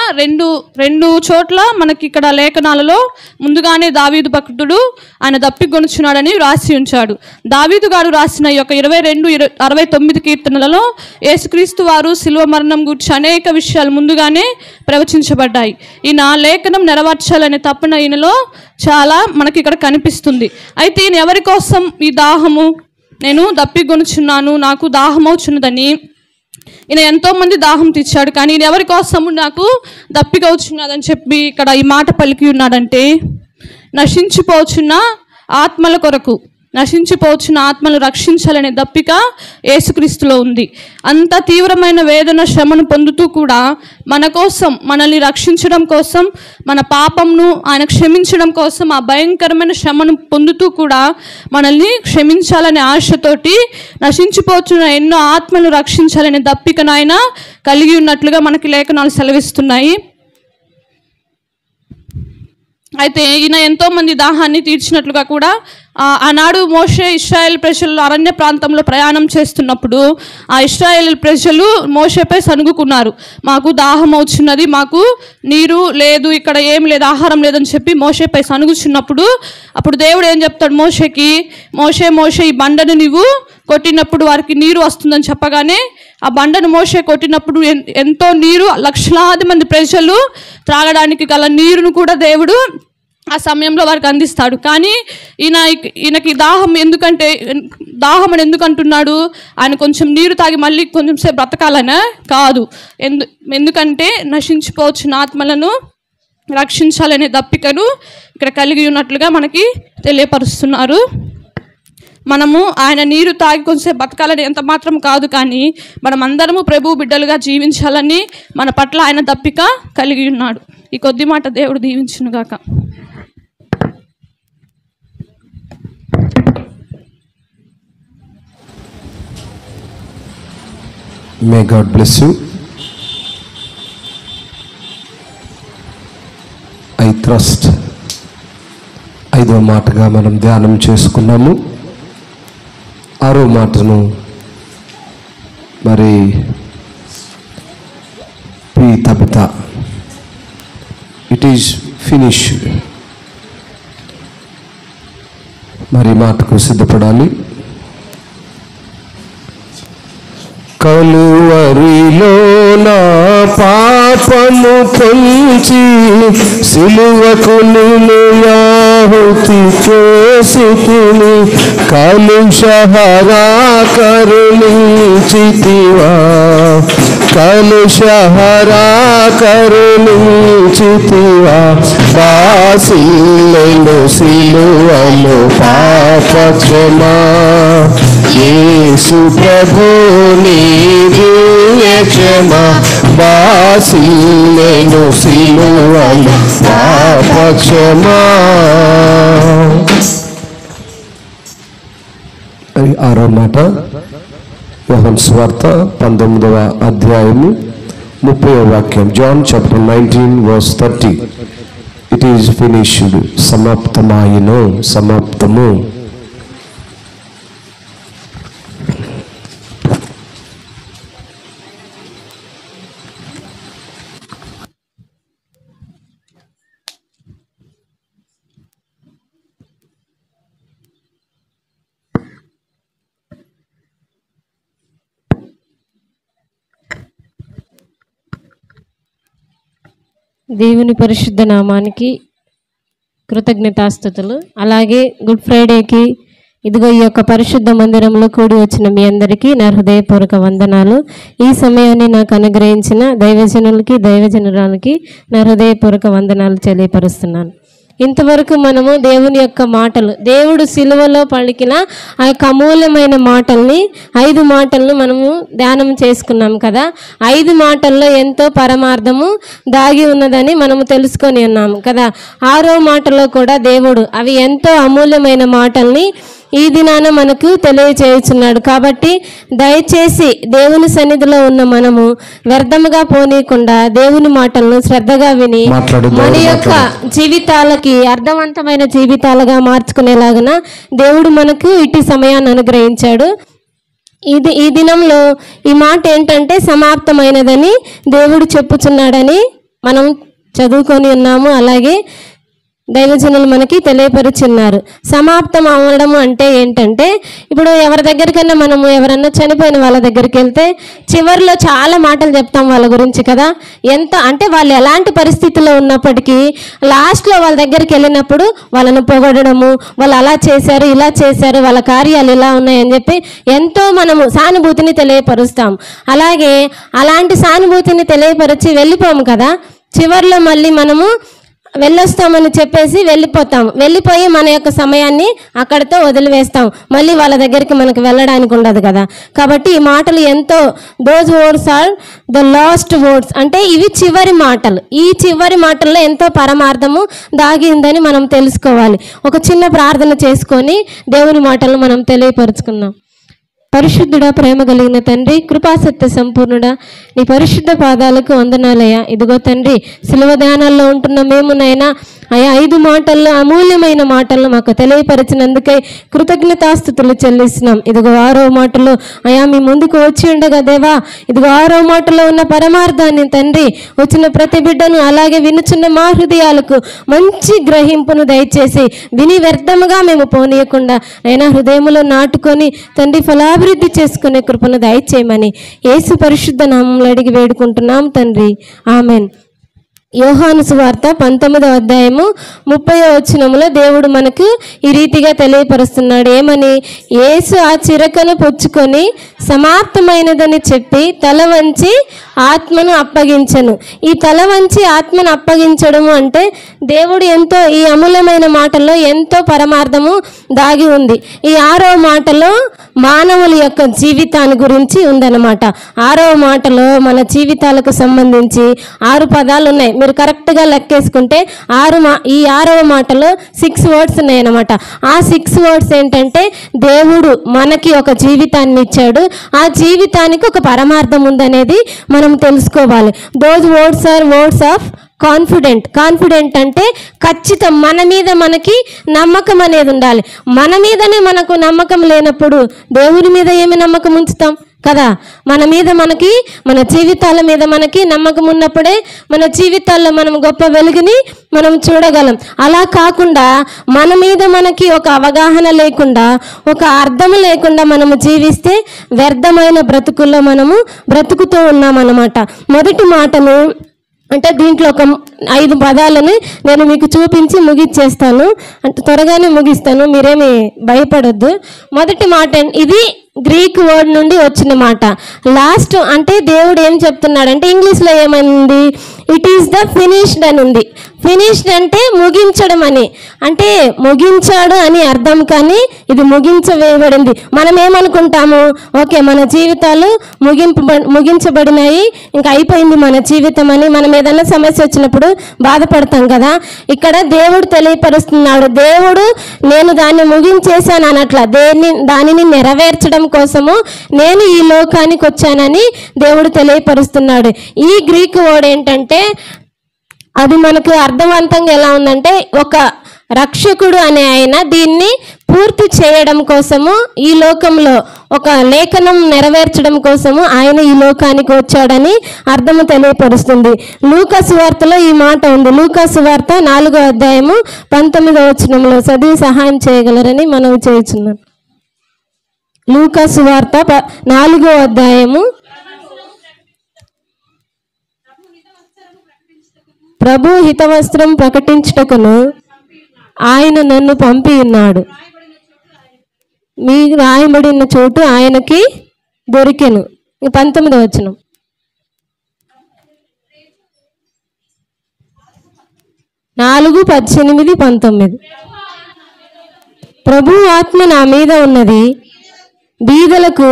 రెండు చోట్ల మనకి ఇక్కడ లేఖనాలలో ముందుగానే దావీదు భక్తుడు ఆయన దప్పికొనుచున్నాడని రాసి ఉంచాడు. దావీదు గారు రాసిన ఈ యొక్క 22-69 కీర్తనలలో యేసుక్రీస్తు వారు శిలువ మరణం గురించి అనేక విషయాలు ముందుగానే ప్రవచించబడ్డాయి. ఈయన లేఖనం నెరవేర్చాలనే తపన ఈయనలో చాలా మనకి ఇక్కడ కనిపిస్తుంది. అయితే ఈయన ఎవరి కోసం ఈ దాహము, నేను దప్పికొనుచున్నాను, నాకు దాహమవుచున్నదని ఈయన ఎంతోమంది దాహం తీర్చాడు. కానీ ఈయన ఎవరి కోసము నాకు దప్పిక అవుచున్నదని చెప్పి ఇక్కడ ఈ మాట పలికి ఉన్నాడంటే, నశించిపోచున్న ఆత్మల కొరకు, నశించిపోచున్న ఆత్మలు రక్షించాలనే దప్పిక యేసుక్రీస్తులో ఉంది. అంత తీవ్రమైన వేదన శ్రమను పొందుతూ కూడా మన కోసం, మనల్ని రక్షించడం కోసం, మన పాపంను ఆయన క్షమించడం కోసం ఆ భయంకరమైన శ్రమను పొందుతూ కూడా మనల్ని క్షమించాలనే ఆశతోటి నశించిపోతున్న ఎన్నో ఆత్మను రక్షించాలనే దప్పికను ఆయన కలిగి ఉన్నట్లుగా మనకి లేఖనాలు సెలవిస్తున్నాయి. అయితే ఈయన ఎంతోమంది దాహాన్ని తీర్చినట్లుగా కూడా ఆనాడు మోషే ఇశ్రాయేల్ ప్రజలు అరణ్య ప్రాంతంలో ప్రయాణం చేస్తున్నప్పుడు ఆ ఇశ్రాయేల్ ప్రజలు మోషేపై సనుగుకున్నారు. మాకు దాహం అవుతున్నది, మాకు నీరు లేదు, ఇక్కడ ఏం లేదు, ఆహారం లేదని చెప్పి మోషేపై సనుగుచున్నప్పుడు అప్పుడు దేవుడు ఏం చెప్తాడు మోషేకి, మోషే ఈ బండను నీవు కొట్టినప్పుడు వారికి నీరు వస్తుందని చెప్పగానే ఆ బండను మోషే కొట్టినప్పుడు ఎంతో నీరు, లక్షలాది మంది ప్రజలు త్రాగడానికి గల నీరును కూడా దేవుడు ఆ సమయంలో వారికి అందిస్తాడు. కానీ ఈయనకి దాహం అని ఎందుకు అంటున్నాడు? ఆయన కొంచెం నీరు తాగి మళ్ళీ కొంచెం సేపు బ్రతకాలనే కాదు, ఎందుకంటే నశించిపోవచ్చిన ఆత్మలను రక్షించాలనే దప్పికను ఇక్కడ కలిగి ఉన్నట్లుగా మనకి తెలియపరుస్తున్నారు. మనము ఆయన నీరు తాగి కొంచెం బతకాలని ఎంత మాత్రం కాదు, కానీ మనం అందరము ప్రభు బిడ్డలుగా జీవించాలని మన పట్ల ఆయన దప్పిక కలిగి ఉన్నాడు. ఈ కొద్ది మాట దేవుడు దీవించునుగాక. May God bless you. I trust. 5వ మాటగా మనం ధ్యానం చేసుకున్నాము. 6వ మాటను మరి P Tabitha, it is finished. మరి మాటకు సిద్ధపడాలి. కలువరిలో నా పాపము పొంచి సిలువకు నిన్ను ఆహుతి చేసితిని, కలుషహరా కరుణించితివా, కలుషహరా కరుణించితివా, బాసిల్లెను సిలువలో పాప క్షమా, యేసు ప్రభు నీ దివ్య క్షమా, బాసిల్లెను సిలువలో పాప క్షమా. 6వ మాట యోహాను సువార్త 19వ అధ్యాయము 30వ వాక్యం. John chapter 19:30. It is finished. సమాప్తమాయను, సమాప్తము. దేవుని పరిశుద్ధ నామానికి కృతజ్ఞతాస్తుతులు. అలాగే గుడ్ ఫ్రైడేకి ఇదిగో ఈ యొక్క పరిశుద్ధ మందిరంలో కూడి వచ్చిన మీ అందరికీ నా హృదయపూర్వక వందనాలు. ఈ సమయాన్ని నాకు అనుగ్రహించిన దైవజనులకి, దైవజనురాలకి నా హృదయపూర్వక వందనాలు తెలియపరుస్తున్నాను. ఇంతవరకు మనము దేవుని యొక్క మాటలు, దేవుడు సిలువలో పలికిన ఆ యొక్క అమూల్యమైన మాటల్ని 5 మాటలను మనము ధ్యానం చేసుకున్నాం కదా. 5 మాటల్లో ఎంతో పరమార్థము దాగి ఉన్నదని మనము తెలుసుకొని ఉన్నాము కదా. 6వ మాటలో కూడా దేవుడు అవి ఎంతో అమూల్యమైన మాటల్ని ఈ దినాన మనకు తెలియచేయుచున్నాడు. కాబట్టి దయచేసి దేవుని సన్నిధిలో ఉన్న మనము వ్యర్థముగా పోనీయకుండా దేవుని మాటలను శ్రద్ధగా విని మన యొక్క జీవితాలకి అర్థవంతమైన జీవితాలుగా మార్చుకునేలాగున దేవుడు మనకు ఇటు సమయాన్ని అనుగ్రహించాడు. ఈ దినంలో ఈ మాట ఏంటంటే సమాప్తమైనదని దేవుడు చెప్పుచున్నాడని మనం చదువుకొని ఉన్నాము. అలాగే దైవజనులు మనకి తెలియపరుచున్నారు. సమాప్తం అవ్వడం అంటే ఏంటంటే, ఇప్పుడు ఎవరి దగ్గరికైనా మనము ఎవరన్నా చనిపోయిన వాళ్ళ దగ్గరికి వెళ్తే చివరిలో చాలా మాటలు చెప్తాం వాళ్ళ గురించి కదా. ఎంత అంటే వాళ్ళు ఎలాంటి పరిస్థితుల్లో ఉన్నప్పటికీ లాస్ట్లో వాళ్ళ దగ్గరికి వెళ్ళినప్పుడు వాళ్ళను పొగడము, వాళ్ళు అలా చేశారు ఇలా చేశారు, వాళ్ళ కార్యాలు ఇలా ఉన్నాయని చెప్పి ఎంతో మనము సానుభూతిని తెలియపరుస్తాం. అలాగే అలాంటి సానుభూతిని తెలియపరిచి వెళ్ళిపోము కదా. చివరిలో మళ్ళీ మనము వెళ్ళొస్తామని చెప్పేసి వెళ్ళిపోయి మన యొక్క సమయాన్ని అక్కడితో వదిలివేస్తాం. మళ్ళీ వాళ్ళ దగ్గరికి మనకు వెళ్ళడానికి ఉండదు కదా. కాబట్టి ఈ మాటలు ఎంతో, those words are the last words, అంటే ఇవి చివరి మాటలు. ఈ చివరి మాటల్లో ఎంతో పరమార్థము దాగి ఉందని మనం తెలుసుకోవాలి. ఒక చిన్న ప్రార్థన చేసుకొని దేవుని మాటలను మనం తెలియపరుచుకుందాం. పరిశుద్ధుడా, ప్రేమ కలిగిన తండ్రి, కృపాసత్య సంపూర్ణుడా, నీ పరిశుద్ధ పాదాలకు వందనాలయ్యా. ఇదిగో తండ్రి, శిలువ ధ్యానాల్లో ఉంటున్న మేమునైనా అయా 5 మాటల్లో అమూల్యమైన మాటలను మాకు తెలియపరిచినందుకై కృతజ్ఞతాస్తుతులు చెల్లిస్తున్నాం. ఇదిగో 6వ మాటలో అయా మీ ముందుకు వచ్చి ఉండగా దేవా, ఇదిగో 6వ మాటలో ఉన్న పరమార్థాన్ని తండ్రి వచ్చిన ప్రతి బిడ్డను అలాగే వినుచున్న మా హృదయాలకు మంచి గ్రహింపును దయచేసి విని వ్యర్థముగా మేము పోనీయకుండా అయినా హృదయములో నాటుకొని తండ్రి ఫలాభివృద్ధి చేసుకునే కృపను దయచేయమని యేసు పరిశుద్ధ నామములో అడిగి వేడుకుంటున్నాం తండ్రి, ఆమెన్. యోహాను సువార్త 19వ అధ్యాయము 30వ వచనములో దేవుడు మనకు ఈ రీతిగా తెలియపరుస్తున్నాడు. ఏమని? యేసు ఆ చిరకను పుచ్చుకొని సమాప్తమైనదని చెప్పి తల వంచి ఆత్మను అప్పగించెను. ఈ తల వంచి ఆత్మను అప్పగించడము అంటే దేవుడు ఎంతో, ఈ అమూల్యమైన మాటల్లో ఎంతో పరమార్థము దాగి ఉంది. ఈ 6వ మాటలో మానవుల యొక్క జీవితాన్ని గురించి ఉందన్నమాట. 6వ మాటలో మన జీవితాలకు సంబంధించి 6 పదాలు ఉన్నాయి. మీరు కరెక్ట్గా లెక్కేసుకుంటే ఈ 6వ మాటలో 6 వర్డ్స్ ఉన్నాయన్నమాట. ఆ 6 వర్డ్స్ ఏంటంటే దేవుడు మనకి ఒక జీవితాన్ని ఇచ్చాడు, ఆ జీవితానికి ఒక పరమార్థం ఉందనేది మనం తెలుసుకోవాలి. Those words are words of confident అంటే ఖచ్చితం. మన మీద మనకి నమ్మకం అనేది ఉండాలి. మన మీదనే మనకు నమ్మకం లేనప్పుడు దేవుని మీద ఏమి నమ్మకం ఉంచుతాం కదా. మన మీద మనకి, మన జీవితాల మీద మనకి నమ్మకం ఉన్నప్పుడే మన జీవితాల్లో మనం గొప్ప వెలుగుని మనం చూడగలం. అలా కాకుండా మన మీద మనకి ఒక అవగాహన లేకుండా, ఒక అర్థం లేకుండా మనము జీవిస్తే వ్యర్థమైన బ్రతుకుల్లో మనము బ్రతుకుతూ ఉన్నామన్నమాట. మొదటి మాటను అంటే దీంట్లో ఒక 5 పదాలను నేను మీకు చూపించి ముగిచ్చేస్తాను, అంటే త్వరగానే ముగిస్తాను, మీరేమి భయపడొద్దు. మొదటి మాట, ఇది గ్రీక్ వర్డ్ నుండి వచ్చిన మాట. లాస్ట్ అంటే దేవుడు ఏం చెప్తున్నాడంటే, ఇంగ్లీష్లో ఏమైంది, ఇట్ ఈస్ ద ఫినిష్డ్ అని ఉంది. ఫినిష్డ్ అంటే ముగించడం అని, అంటే ముగించాడు అని అర్థం, కానీ ఇది ముగించవేయబడింది. మనం ఏమనుకుంటాము, ఓకే మన జీవితాలు ముగించబడినాయి, ఇంకా అయిపోయింది మన జీవితం అని. మనం ఏదైనా సమస్య వచ్చినప్పుడు బాధపడతాం కదా. ఇక్కడ దేవుడు తెలియపరుస్తున్నాడు, దేవుడు నేను దాన్ని ముగించేశాను అనట్లా, దానిని నెరవేర్చడం కోసము నేను ఈ లోకానికి వచ్చానని దేవుడు తెలియపరుస్తున్నాడు. ఈ గ్రీక్ వర్డ్ ఏంటంటే, అది మనకు అర్థవంతంగా ఎలా ఉందంటే, ఒక రక్షకుడు అనే ఆయన దీన్ని పూర్తి చేయడం కోసము, ఈ లోకంలో ఒక లేఖనం నెరవేర్చడం కోసము ఆయన ఈ లోకానికి వచ్చాడని అర్థము తెలియపరుస్తుంది. లూకా సువార్తలో ఈ మాట ఉంది. లూకా సువార్త 4వ అధ్యాయము 19వ వచనంలో చదివి సహాయం చేయగలరని మనవి చేయుచున్నాను. లూకా సువార్త 4వ అధ్యాయము. ప్రభు హితవస్త్రం ప్రకటించుటకును ఆయన నన్ను పంపి ఉన్నాడు. మీకు రాయబడిన చోటు ఆయనకి దొరికెను. 19వ వచనం. 4:18-19. ప్రభు ఆత్మ నా మీద ఉన్నది, బీదలకు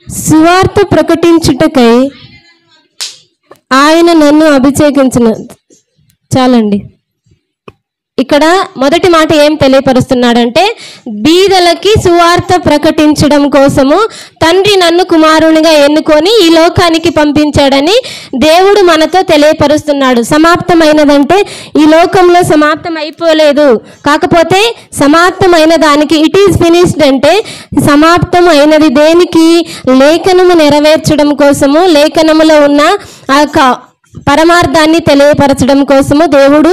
సువార్త ప్రకటించుటకై ఆయన నన్ను అభిషేకించిన. చాలండి. ఇక్కడ మొదటి మాట ఏం తెలియపరుస్తున్నాడంటే, బీదలకి సువార్త ప్రకటించడం కోసము తండ్రి నన్ను కుమారునిగా ఎన్నుకొని ఈ లోకానికి పంపించాడని దేవుడు మనతో తెలియపరుస్తున్నాడు. సమాప్తమైనదంటే ఈ లోకంలో సమాప్తం అయిపోలేదు, కాకపోతే సమాప్తమైన దానికి ఇట్ ఈస్ ఫినిష్డ్ అంటే సమాప్తం అయినది దేనికి? లేఖనము నెరవేర్చడం కోసము, లేఖనములో ఉన్న ఆ పరమార్థాన్ని తెలియపరచడం కోసము దేవుడు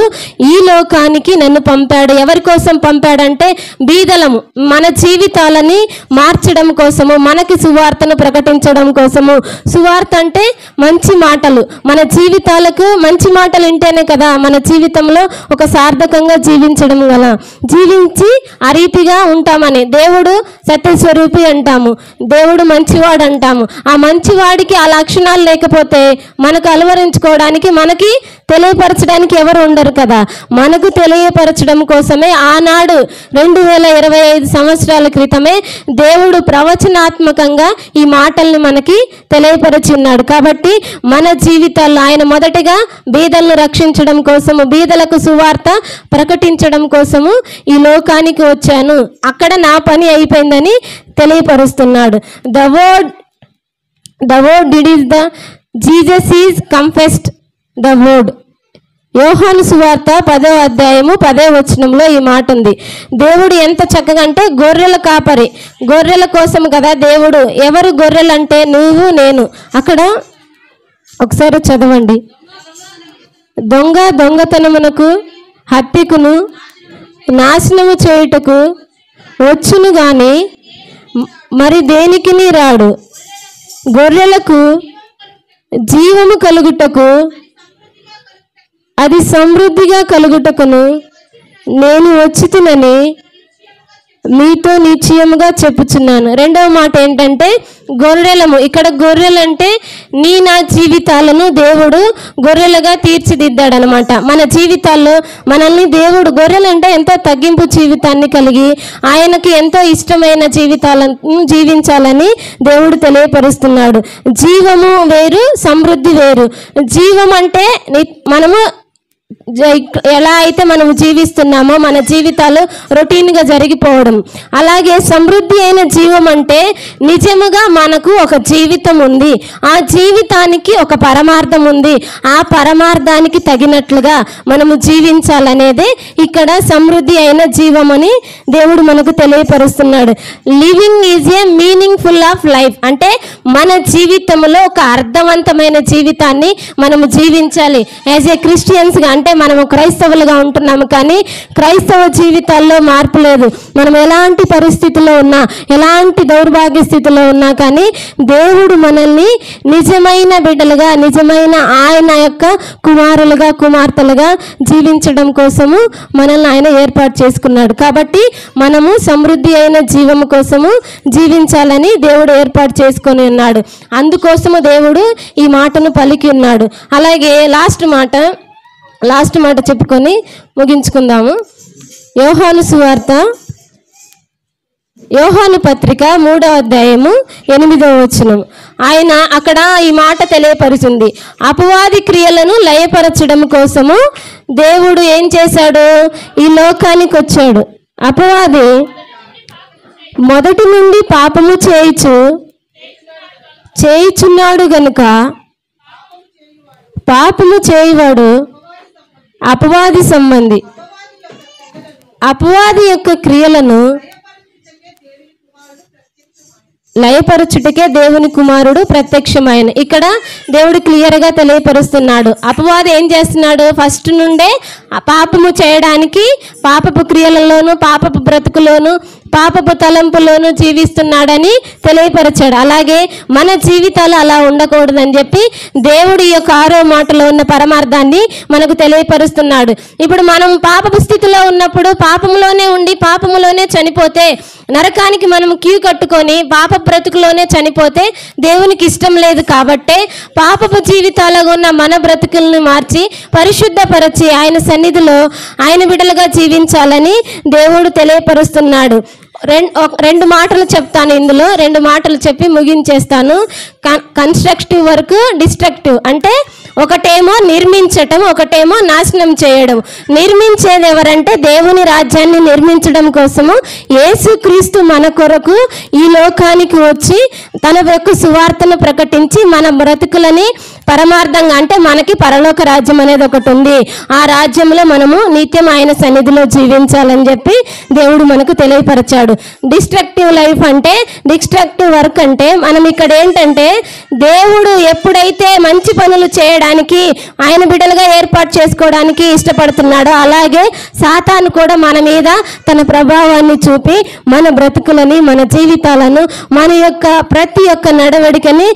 ఈ లోకానికి నన్ను పంపాడు. ఎవరి కోసం పంపాడంటే బీదలము, మన జీవితాలని మార్చడం కోసము, మనకి సువార్తను ప్రకటించడం కోసము. సువార్త అంటే మంచి మాటలు, మన జీవితాలకు మంచి మాటలు వింటేనే కదా మన జీవితంలో ఒక సార్థకంగా జీవించడం గల, జీవించి అరీతిగా ఉంటామని. దేవుడు సత్యస్వరూపి అంటాము, దేవుడు మంచివాడు అంటాము. ఆ మంచివాడికి ఆ లక్షణాలు లేకపోతే మనకు అలవరించుకో, మనకి తెలియపరచడానికి ఎవరు ఉండరు కదా. మనకు తెలియపరచడం కోసమే ఆనాడు 2025 సంవత్సరాల క్రితమే దేవుడు ప్రవచనాత్మకంగా ఈ మాటల్ని మనకి తెలియపరిచి ఉన్నాడు. కాబట్టి మన జీవితాల్లో ఆయన మొదటిగా బీదలను రక్షించడం కోసము, బీదలకు సువార్త ప్రకటించడం కోసము ఈ లోకానికి వచ్చాను, అక్కడ నా పని అయిపోయిందని తెలియపరుస్తున్నాడు. The word did is the Jesus is confessed the word. యోహాను సువార్త 10వ అధ్యాయము 10వ వచనంలో ఈ మాట ఉంది. దేవుడు ఎంత చక్కగా అంటే, గొర్రెల కాపరి, గొర్రెల కోసం కదా దేవుడు. ఎవరు గొర్రెలు అంటే నువ్వు నేను. అక్కడ ఒకసారి చదవండి. దొంగతనమునకు, హత్యకును, నాశనము చేయుటకు వచ్చును గాని మరి దేనికిని రాడు. గొర్రెలకు జీవము కలుగుటకు, అది సమృద్ధిగా కలుగుటకును నేను వచ్చితినని మీతో నిశ్చయముగా చెప్పుచున్నాను. రెండవ మాట ఏంటంటే గొర్రెలము. ఇక్కడ గొర్రెలంటే నా జీవితాలను దేవుడు గొర్రెలుగా తీర్చిదిద్దాడనమాట. మన జీవితాల్లో మనల్ని దేవుడు, గొర్రెలంటే ఎంతో తగ్గింపు జీవితాన్ని కలిగి ఆయనకి ఎంతో ఇష్టమైన జీవితాలను జీవించాలని దేవుడు తెలియపరుస్తున్నాడు. జీవము వేరు, సమృద్ధి వేరు. జీవం అంటే మనము ఎలా అయితే మనం జీవిస్తున్నామో మన జీవితాలు రొటీన్గా జరిగిపోవడం, అలాగే సమృద్ధి అయిన జీవం అంటే నిజముగా మనకు ఒక జీవితం ఉంది, ఆ జీవితానికి ఒక పరమార్థం ఉంది, ఆ పరమార్థానికి తగినట్లుగా మనము జీవించాలనేదే ఇక్కడ సమృద్ధి అయిన జీవం అని దేవుడు మనకు తెలియపరుస్తున్నాడు. Living is a meaningful of life అంటే మన జీవితంలో ఒక అర్థవంతమైన జీవితాన్ని మనము జీవించాలి. యాజ్ ఏ క్రిస్టియన్స్గా అంటే మనము క్రైస్తవులుగా ఉంటున్నాము, కానీ క్రైస్తవ జీవితాల్లో మార్పు లేదు. మనం ఎలాంటి పరిస్థితిలో ఉన్నా, ఎలాంటి దౌర్భాగ్య స్థితిలో ఉన్నా కానీ దేవుడు మనల్ని నిజమైన బిడ్డలుగా, నిజమైన ఆయన యొక్క కుమారులుగా, కుమార్తెలుగా జీవించడం కోసము మనల్ని ఆయన ఏర్పాటు చేసుకున్నాడు. కాబట్టి మనము సమృద్ధి అయిన జీవము కోసము జీవించాలని దేవుడు ఏర్పాటు చేసుకొని ఉన్నాడు. అందుకోసము దేవుడు ఈ మాటను పలికి ఉన్నాడు. అలాగే లాస్ట్ మాట చెప్పుకొని ముగించుకుందాము. యోహాను సువార్త, యోహాను పత్రిక 3వ అధ్యాయము 8వ వచనం. ఆయన అక్కడ ఈ మాట తెలియపరిచింది. అపవాది క్రియలను లయపరచడం కోసము దేవుడు ఏం చేశాడు? ఈ లోకానికి వచ్చాడు. అపవాది మొదటి నుండి పాపము చేయుచున్నాడు గనుక పాపము చేయువాడు అపవాది సంబంధి. అపవాది యొక్క క్రియలను లయపరచుటకే దేవుని కుమారుడు ప్రత్యక్షమైన. ఇక్కడ దేవుడు క్లియర్గా తెలియపరుస్తున్నాడు. అపవాది ఏం చేస్తున్నాడు? ఫస్ట్ నుండే పాపము చేయడానికి, పాపపు క్రియలలోను, పాపపు బ్రతుకులోను, పాపపు తలంపులోనూ జీవిస్తున్నాడని తెలియపరిచాడు. అలాగే మన జీవితాలు అలా ఉండకూడదని చెప్పి దేవుడు ఈ యొక్క 6వ మాటలో ఉన్న పరమార్థాన్ని మనకు తెలియపరుస్తున్నాడు. ఇప్పుడు మనం పాపపు స్థితిలో ఉన్నప్పుడు పాపములోనే ఉండి పాపములోనే చనిపోతే, నరకానికి మనం క్యూ కట్టుకొని పాప బ్రతుకులోనే చనిపోతే దేవునికి ఇష్టం లేదు. కాబట్టే పాపపు జీవితాలలో ఉన్న మన బ్రతుకులను మార్చి పరిశుద్ధపరచి ఆయన సన్నిధిలో ఆయన బిడ్డలుగా జీవించాలని దేవుడు తెలియపరుస్తున్నాడు. రెండు మాటలు చెప్తాను, ఇందులో 2 మాటలు చెప్పి ముగించేస్తాను. Constructive work, destructive. అంటే ఒకటేమో నిర్మించటం, ఒకటేమో నాశనం చేయడం. నిర్మించేది ఎవరంటే దేవుని రాజ్యాన్ని నిర్మించడం కోసము యేసుక్రీస్తు మన కొరకు ఈ లోకానికి వచ్చి తన యొక్క సువార్తను ప్రకటించి మన బ్రతుకులని పరమార్థంగా, అంటే మనకి పరలోక రాజ్యం అనేది ఒకటి ఉంది, ఆ రాజ్యంలో మనము నిత్యం ఆయన సన్నిధిలో జీవించాలని చెప్పి దేవుడు మనకు తెలియపరిచాడు. డిస్ట్రక్టివ్ లైఫ్ అంటే, డిస్ట్రక్టివ్ వర్క్ అంటే మనం ఇక్కడ ఏంటంటే దేవుడు ఎప్పుడైతే మంచి పనులు చేయడానికి ఆయన బిడ్డలుగా ఏర్పాటు చేసుకోవడానికి ఇష్టపడుతున్నాడో, అలాగే సాతాను కూడా మన మీద తన ప్రభావాన్ని చూపి మన బ్రతుకులని, మన జీవితాలను, మన యొక్క ప్రతి ఒక్క నడవడికని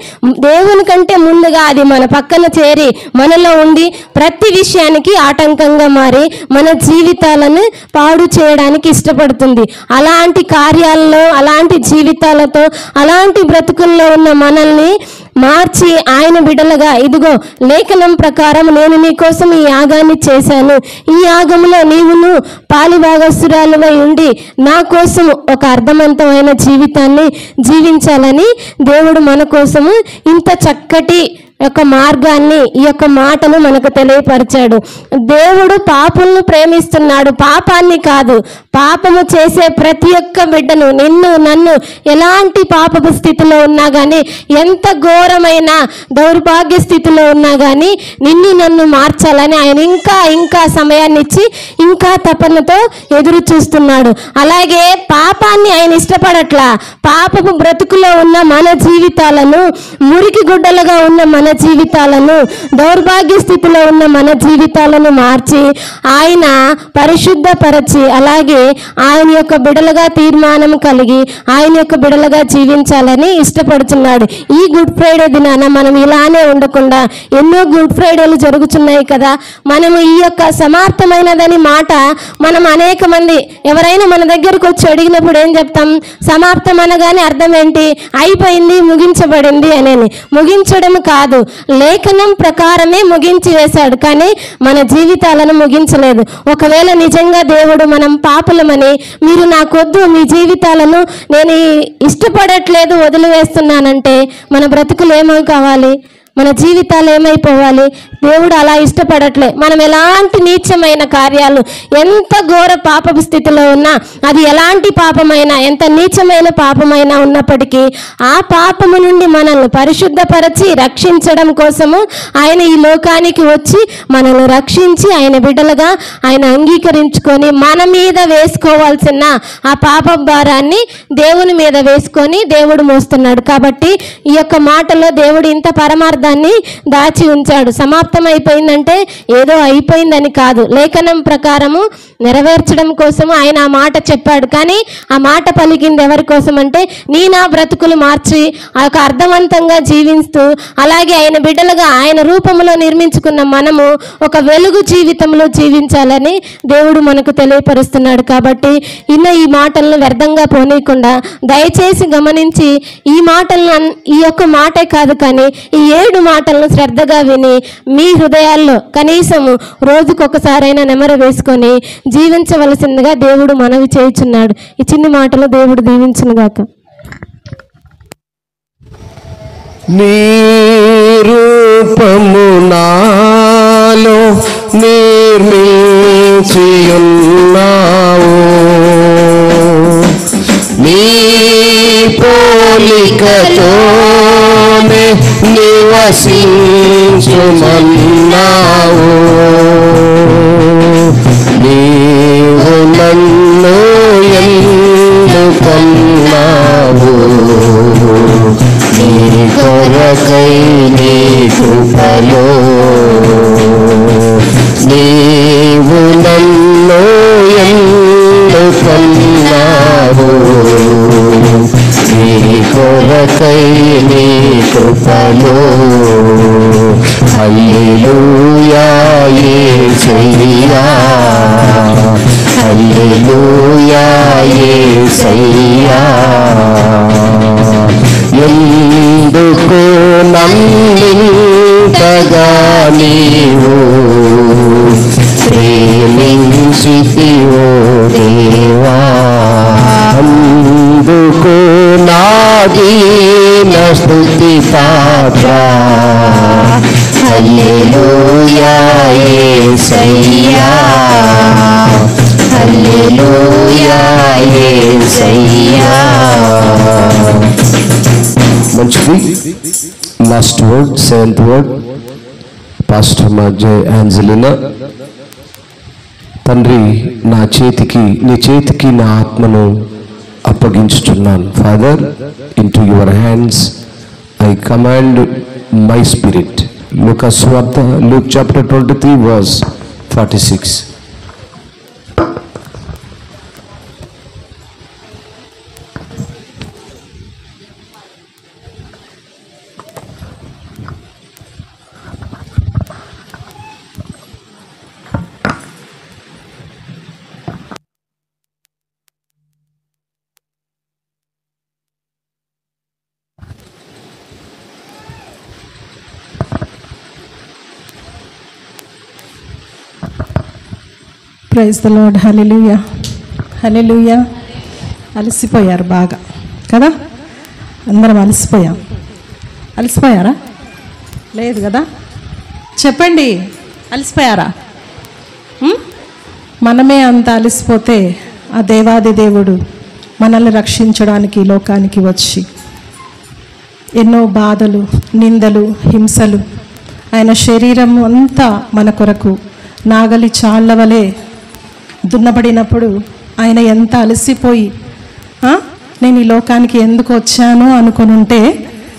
దేవుని కంటే ముందుగా అది మన పక్కన చేరి మనలో ఉండి ప్రతి విషయానికి ఆటంకంగా మారి మన జీవితాలను పాడు చేయడానికి ఇష్టపడుతుంది. అలాంటి కార్యాలలో, అలాంటి జీవితాలతో, అలాంటి బ్రతుకుల్లో ఉన్న మనల్ని మార్చి ఆయన బిడ్డలుగా, ఇదిగో లేఖనం ప్రకారం నేను నీ కోసం ఈ యాగాన్ని చేశాను, ఈ యాగంలో నీవును పాలిభాగస్తురాలువై ఉండి నా కోసం ఒక అర్థవంతమైన జీవితాన్ని జీవించాలని దేవుడు మన కోసము ఇంత చక్కటి యొక్క మార్గాన్ని, ఈ యొక్క మాటను మనకు తెలియపరిచాడు. దేవుడు పాపులను ప్రేమిస్తున్నాడు, పాపాన్ని కాదు. పాపము చేసే ప్రతి ఒక్క బిడ్డను, నిన్ను నన్ను ఎలాంటి పాపపు స్థితిలో ఉన్నా కానీ, ఎంత ఘోరమైన దౌర్భాగ్య స్థితిలో ఉన్నా కానీ నిన్ను నన్ను మార్చాలని ఆయన ఇంకా సమయాన్ని ఇచ్చి ఇంకా తపనతో ఎదురు చూస్తున్నాడు. అలాగే పాపాన్ని ఆయన ఇష్టపడట్లా. పాపపు బ్రతుకులో ఉన్న మన జీవితాలను, మురికి గుడ్డలుగా ఉన్న మన జీవితాలను, దౌర్భాగ్య స్థితిలో ఉన్న మన జీవితాలను మార్చి ఆయన పరిశుద్ధపరచి, అలాగే ఆయన యొక్క బిడలుగా తీర్మానం కలిగి ఆయన యొక్క బిడలుగా జీవించాలని ఇష్టపడుతున్నాడు. ఈ గుడ్ ఫ్రైడే దినాన మనం ఇలానే ఉండకుండా, ఎన్నో గుడ్ ఫ్రైడేలు జరుగుతున్నాయి కదా, మనము ఈ యొక్క సమాప్తమైనదని మాట మనం అనేక మంది ఎవరైనా మన దగ్గరకు వచ్చి అడిగినప్పుడు ఏం చెప్తాం? సమాప్తం అనగానే అర్థం ఏంటి? అయిపోయింది, ముగించబడింది అనేది. ముగించడం కాదు, లేఖనం ప్రకారమే ముగించి వేశాడు, కానీ మన జీవితాలను ముగించలేదు. ఒకవేళ నిజంగా దేవుడు మనం పాపులమని, మీరు నాకొద్దు, మీ జీవితాలను నేను ఇష్టపడట్లేదు, వదిలివేస్తున్నానంటే మన బ్రతుకులు ఏమో కావాలి? మన జీవితాలు ఏమైపోవాలి? దేవుడు అలా ఇష్టపడట్లే. మనం ఎలాంటి నీచమైన కార్యాలు, ఎంత ఘోర పాపపు స్థితిలో ఉన్నా, అది ఎలాంటి పాపమైనా, ఎంత నీచమైన పాపమైనా ఉన్నప్పటికీ ఆ పాపము నుండి మనల్ని పరిశుద్ధపరచి రక్షించడం కోసము ఆయన ఈ లోకానికి వచ్చి మనల్ని రక్షించి ఆయన బిడ్డలుగా ఆయన అంగీకరించుకొని మన మీద వేసుకోవాల్సిన ఆ పాప భారాన్ని దేవుని మీద వేసుకొని దేవుడు మోస్తున్నాడు. కాబట్టి ఈ యొక్క మాటలో దేవుడు ఇంత పరమార్థాన్ని దాచి ఉంచాడు. సమాప్తం అయిపోయిందంటే ఏదో అయిపోయిందని కాదు, లేఖనం ప్రకారము నెరవేర్చడం కోసము ఆయన ఆ మాట చెప్పాడు. కానీ ఆ మాట పలికింది ఎవరి కోసం అంటే, నా బ్రతుకులు మార్చి ఆ యొక్క అర్థవంతంగా జీవిస్తూ, అలాగే ఆయన బిడ్డలుగా ఆయన రూపంలో నిర్మించుకున్న మనము ఒక వెలుగు జీవితంలో జీవించాలని దేవుడు మనకు తెలియపరుస్తున్నాడు. కాబట్టి ఈ మాటలను వ్యర్థంగా పోనీయకుండా దయచేసి గమనించి ఈ మాటలను, ఈ యొక్క మాటే కాదు కానీ ఈ 7 మాటలను శ్రద్ధగా విని మీ హృదయాల్లో కనీసము రోజుకొకసారైనా నెమరు వేసుకొని జీవించవలసిందిగా దేవుడు మనవి చేయుచున్నాడు. ఈ చిన్ని మాటలు దేవుడు దీవించునుగాక. నీ రూపము నాలో నిర్మించియున్నావు, నీ పోలికతోనే నివసించుమన్నావు, నీవు నన్ను ఎన్నుకొన్నావు, నీ కొరకై నీ కృపలో నీవు నన్ను ఎన్నుకొన్నావు, హల్లెలూయా యేసయ్యా, హల్లెలూయా యేసయ్యా. మంచిది. Last word, 7th word, pastor జై ఆంజలినా. తండ్రి, నీ చేతికి నా ఆత్మను అప్పగించుచున్నాను. Father, into your hands I command my spirit. Luka సువార్త, Luke chapter 23 verse 46. Praise the Lord. Hallelujah, hallelujah. అలసిపోయారు బాగా కదా, అందరం అలసిపోయారా? లేదు కదా? చెప్పండి, అలసిపోయారా? మనమే అంత అలసిపోతే ఆ దేవాది దేవుడు మనల్ని రక్షించడానికి లోకానికి వచ్చి ఎన్నో బాధలు, నిందలు, హింసలు, ఆయన శరీరం అంతా మన కొరకు నాగలి చాళ్ళ వలె దున్నబడినప్పుడు ఆయన ఎంత అలసిపోయి నేను ఈ లోకానికి ఎందుకు వచ్చాను అనుకుని ఉంటే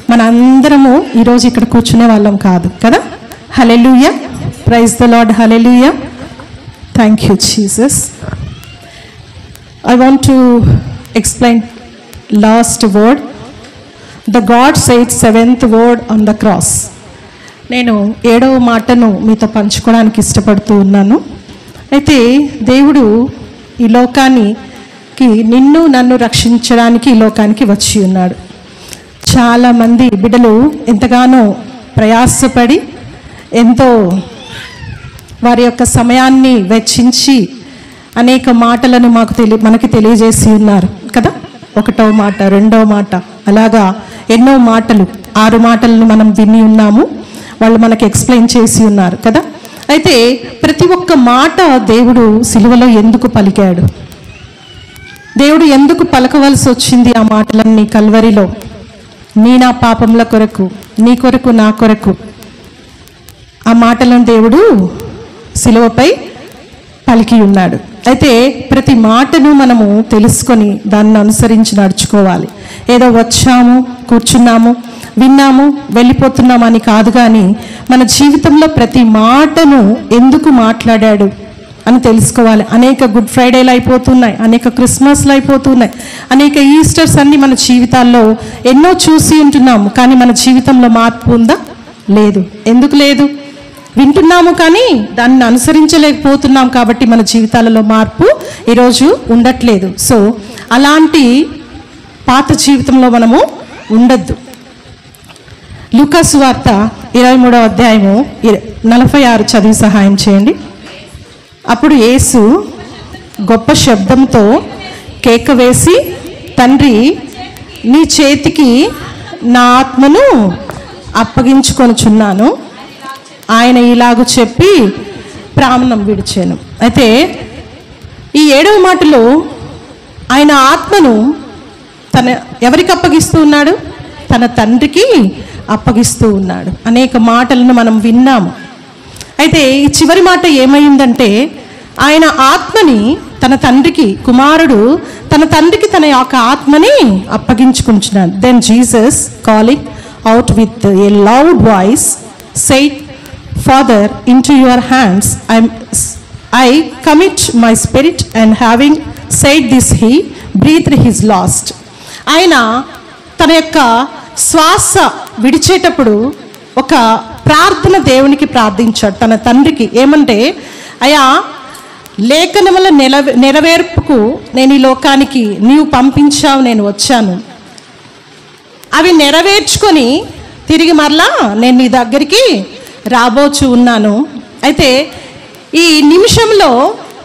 మన అందరము ఈరోజు ఇక్కడ కూర్చునే వాళ్ళం కాదు కదా. Hallelujah, praise the Lord. Hallelujah, thank you Jesus. I want to explain last word, the God said 7th word on the cross. నేను 7వ మాటను మీతో పంచుకోవడానికి ఇష్టపడుతూ ఉన్నాను. అయితే దేవుడు ఈ లోకానికి నిన్ను నన్ను రక్షించడానికి ఈ లోకానికి వచ్చి ఉన్నాడు. చాలామంది బిడ్డలు ఎంతగానో ప్రయాసపడి ఎంతో వారి యొక్క సమయాన్ని వెచ్చించి అనేక మాటలను మనకి తెలియజేసి ఉన్నారు కదా. 1వ మాట, 2వ మాట, అలాగా ఎన్నో మాటలు, 6 మాటలను మనం విని ఉన్నాము. వాళ్ళు మనకి ఎక్స్ప్లెయిన్ చేసి ఉన్నారు కదా. అయితే ప్రతి ఒక్క మాట దేవుడు సిలువలో ఎందుకు పలికాడు, దేవుడు ఎందుకు పలకవలసి వచ్చింది ఆ మాటలన్నీ కల్వరిలో? నా పాపముల కొరకు, నీ కొరకు, నా కొరకు ఆ మాటలను దేవుడు సిలువపై పలికి ఉన్నాడు. అయితే ప్రతి మాటను మనము తెలుసుకొని దాన్ని అనుసరించి నడుచుకోవాలి. ఏదో వచ్చాము, కూర్చున్నాము, విన్నాము, వెళ్ళిపోతున్నామని కాదు, కానీ మన జీవితంలో ప్రతి మాటను ఎందుకు మాట్లాడాడు అని తెలుసుకోవాలి. అనేక గుడ్ ఫ్రైడేలు అయిపోతున్నాయి, అనేక క్రిస్మస్లు అయిపోతున్నాయి, అనేక ఈస్టర్స్ అన్ని మన జీవితాల్లో ఎన్నో చూసి ఉంటున్నాము. కానీ మన జీవితంలో మార్పు ఉందా? లేదు. ఎందుకు లేదు? వింటున్నాము కానీ దాన్ని అనుసరించలేకపోతున్నాం. కాబట్టి మన జీవితాలలో మార్పు ఈరోజు ఉండట్లేదు. సో అలాంటి పాత జీవితంలో మనము ఉండద్దు. లూకా సువార్త 23వ అధ్యాయము 46 చదివి సహాయం చేయండి. అప్పుడు యేసు గొప్ప శబ్దంతో కేక వేసి, తండ్రి, నీ చేతికి నా ఆత్మను అప్పగించుకొనుచున్నాను. ఆయన ఇలాగ చెప్పి ప్రాణం విడిచాను. అయితే ఈ 7వ మాటలో ఆయన ఆత్మను ఎవరికి అప్పగిస్తూ ఉన్నాడు? తన తండ్రికి అప్పగిస్తూ ఉన్నాడు. అనేక మాటలను మనం విన్నాము. అయితే ఈ చివరి మాట ఏమైందంటే, ఆయన ఆత్మని తన తండ్రికి, కుమారుడు తన తండ్రికి తన యొక్క ఆత్మని అప్పగించుకుంటున్నాడు. Then Jesus calling out with a loud voice said, Father, into your hands I commit my spirit, and having said this he breathed his last. ఆయన తన యొక్క శ్వాస విడిచేటప్పుడు ఒక ప్రార్థన దేవునికి ప్రార్థించాడు, తన తండ్రికి. ఏమంటే, అయ్యా, లేఖనముల నెరవేర్పుకు నేను ఈ లోకానికి నీవు పంపించావు, నేను వచ్చాను. అవి నెరవేర్చుకొని తిరిగి మరలా నేను నీ దగ్గరికి రాబోచు ఉన్నాను. అయితే ఈ నిమిషంలో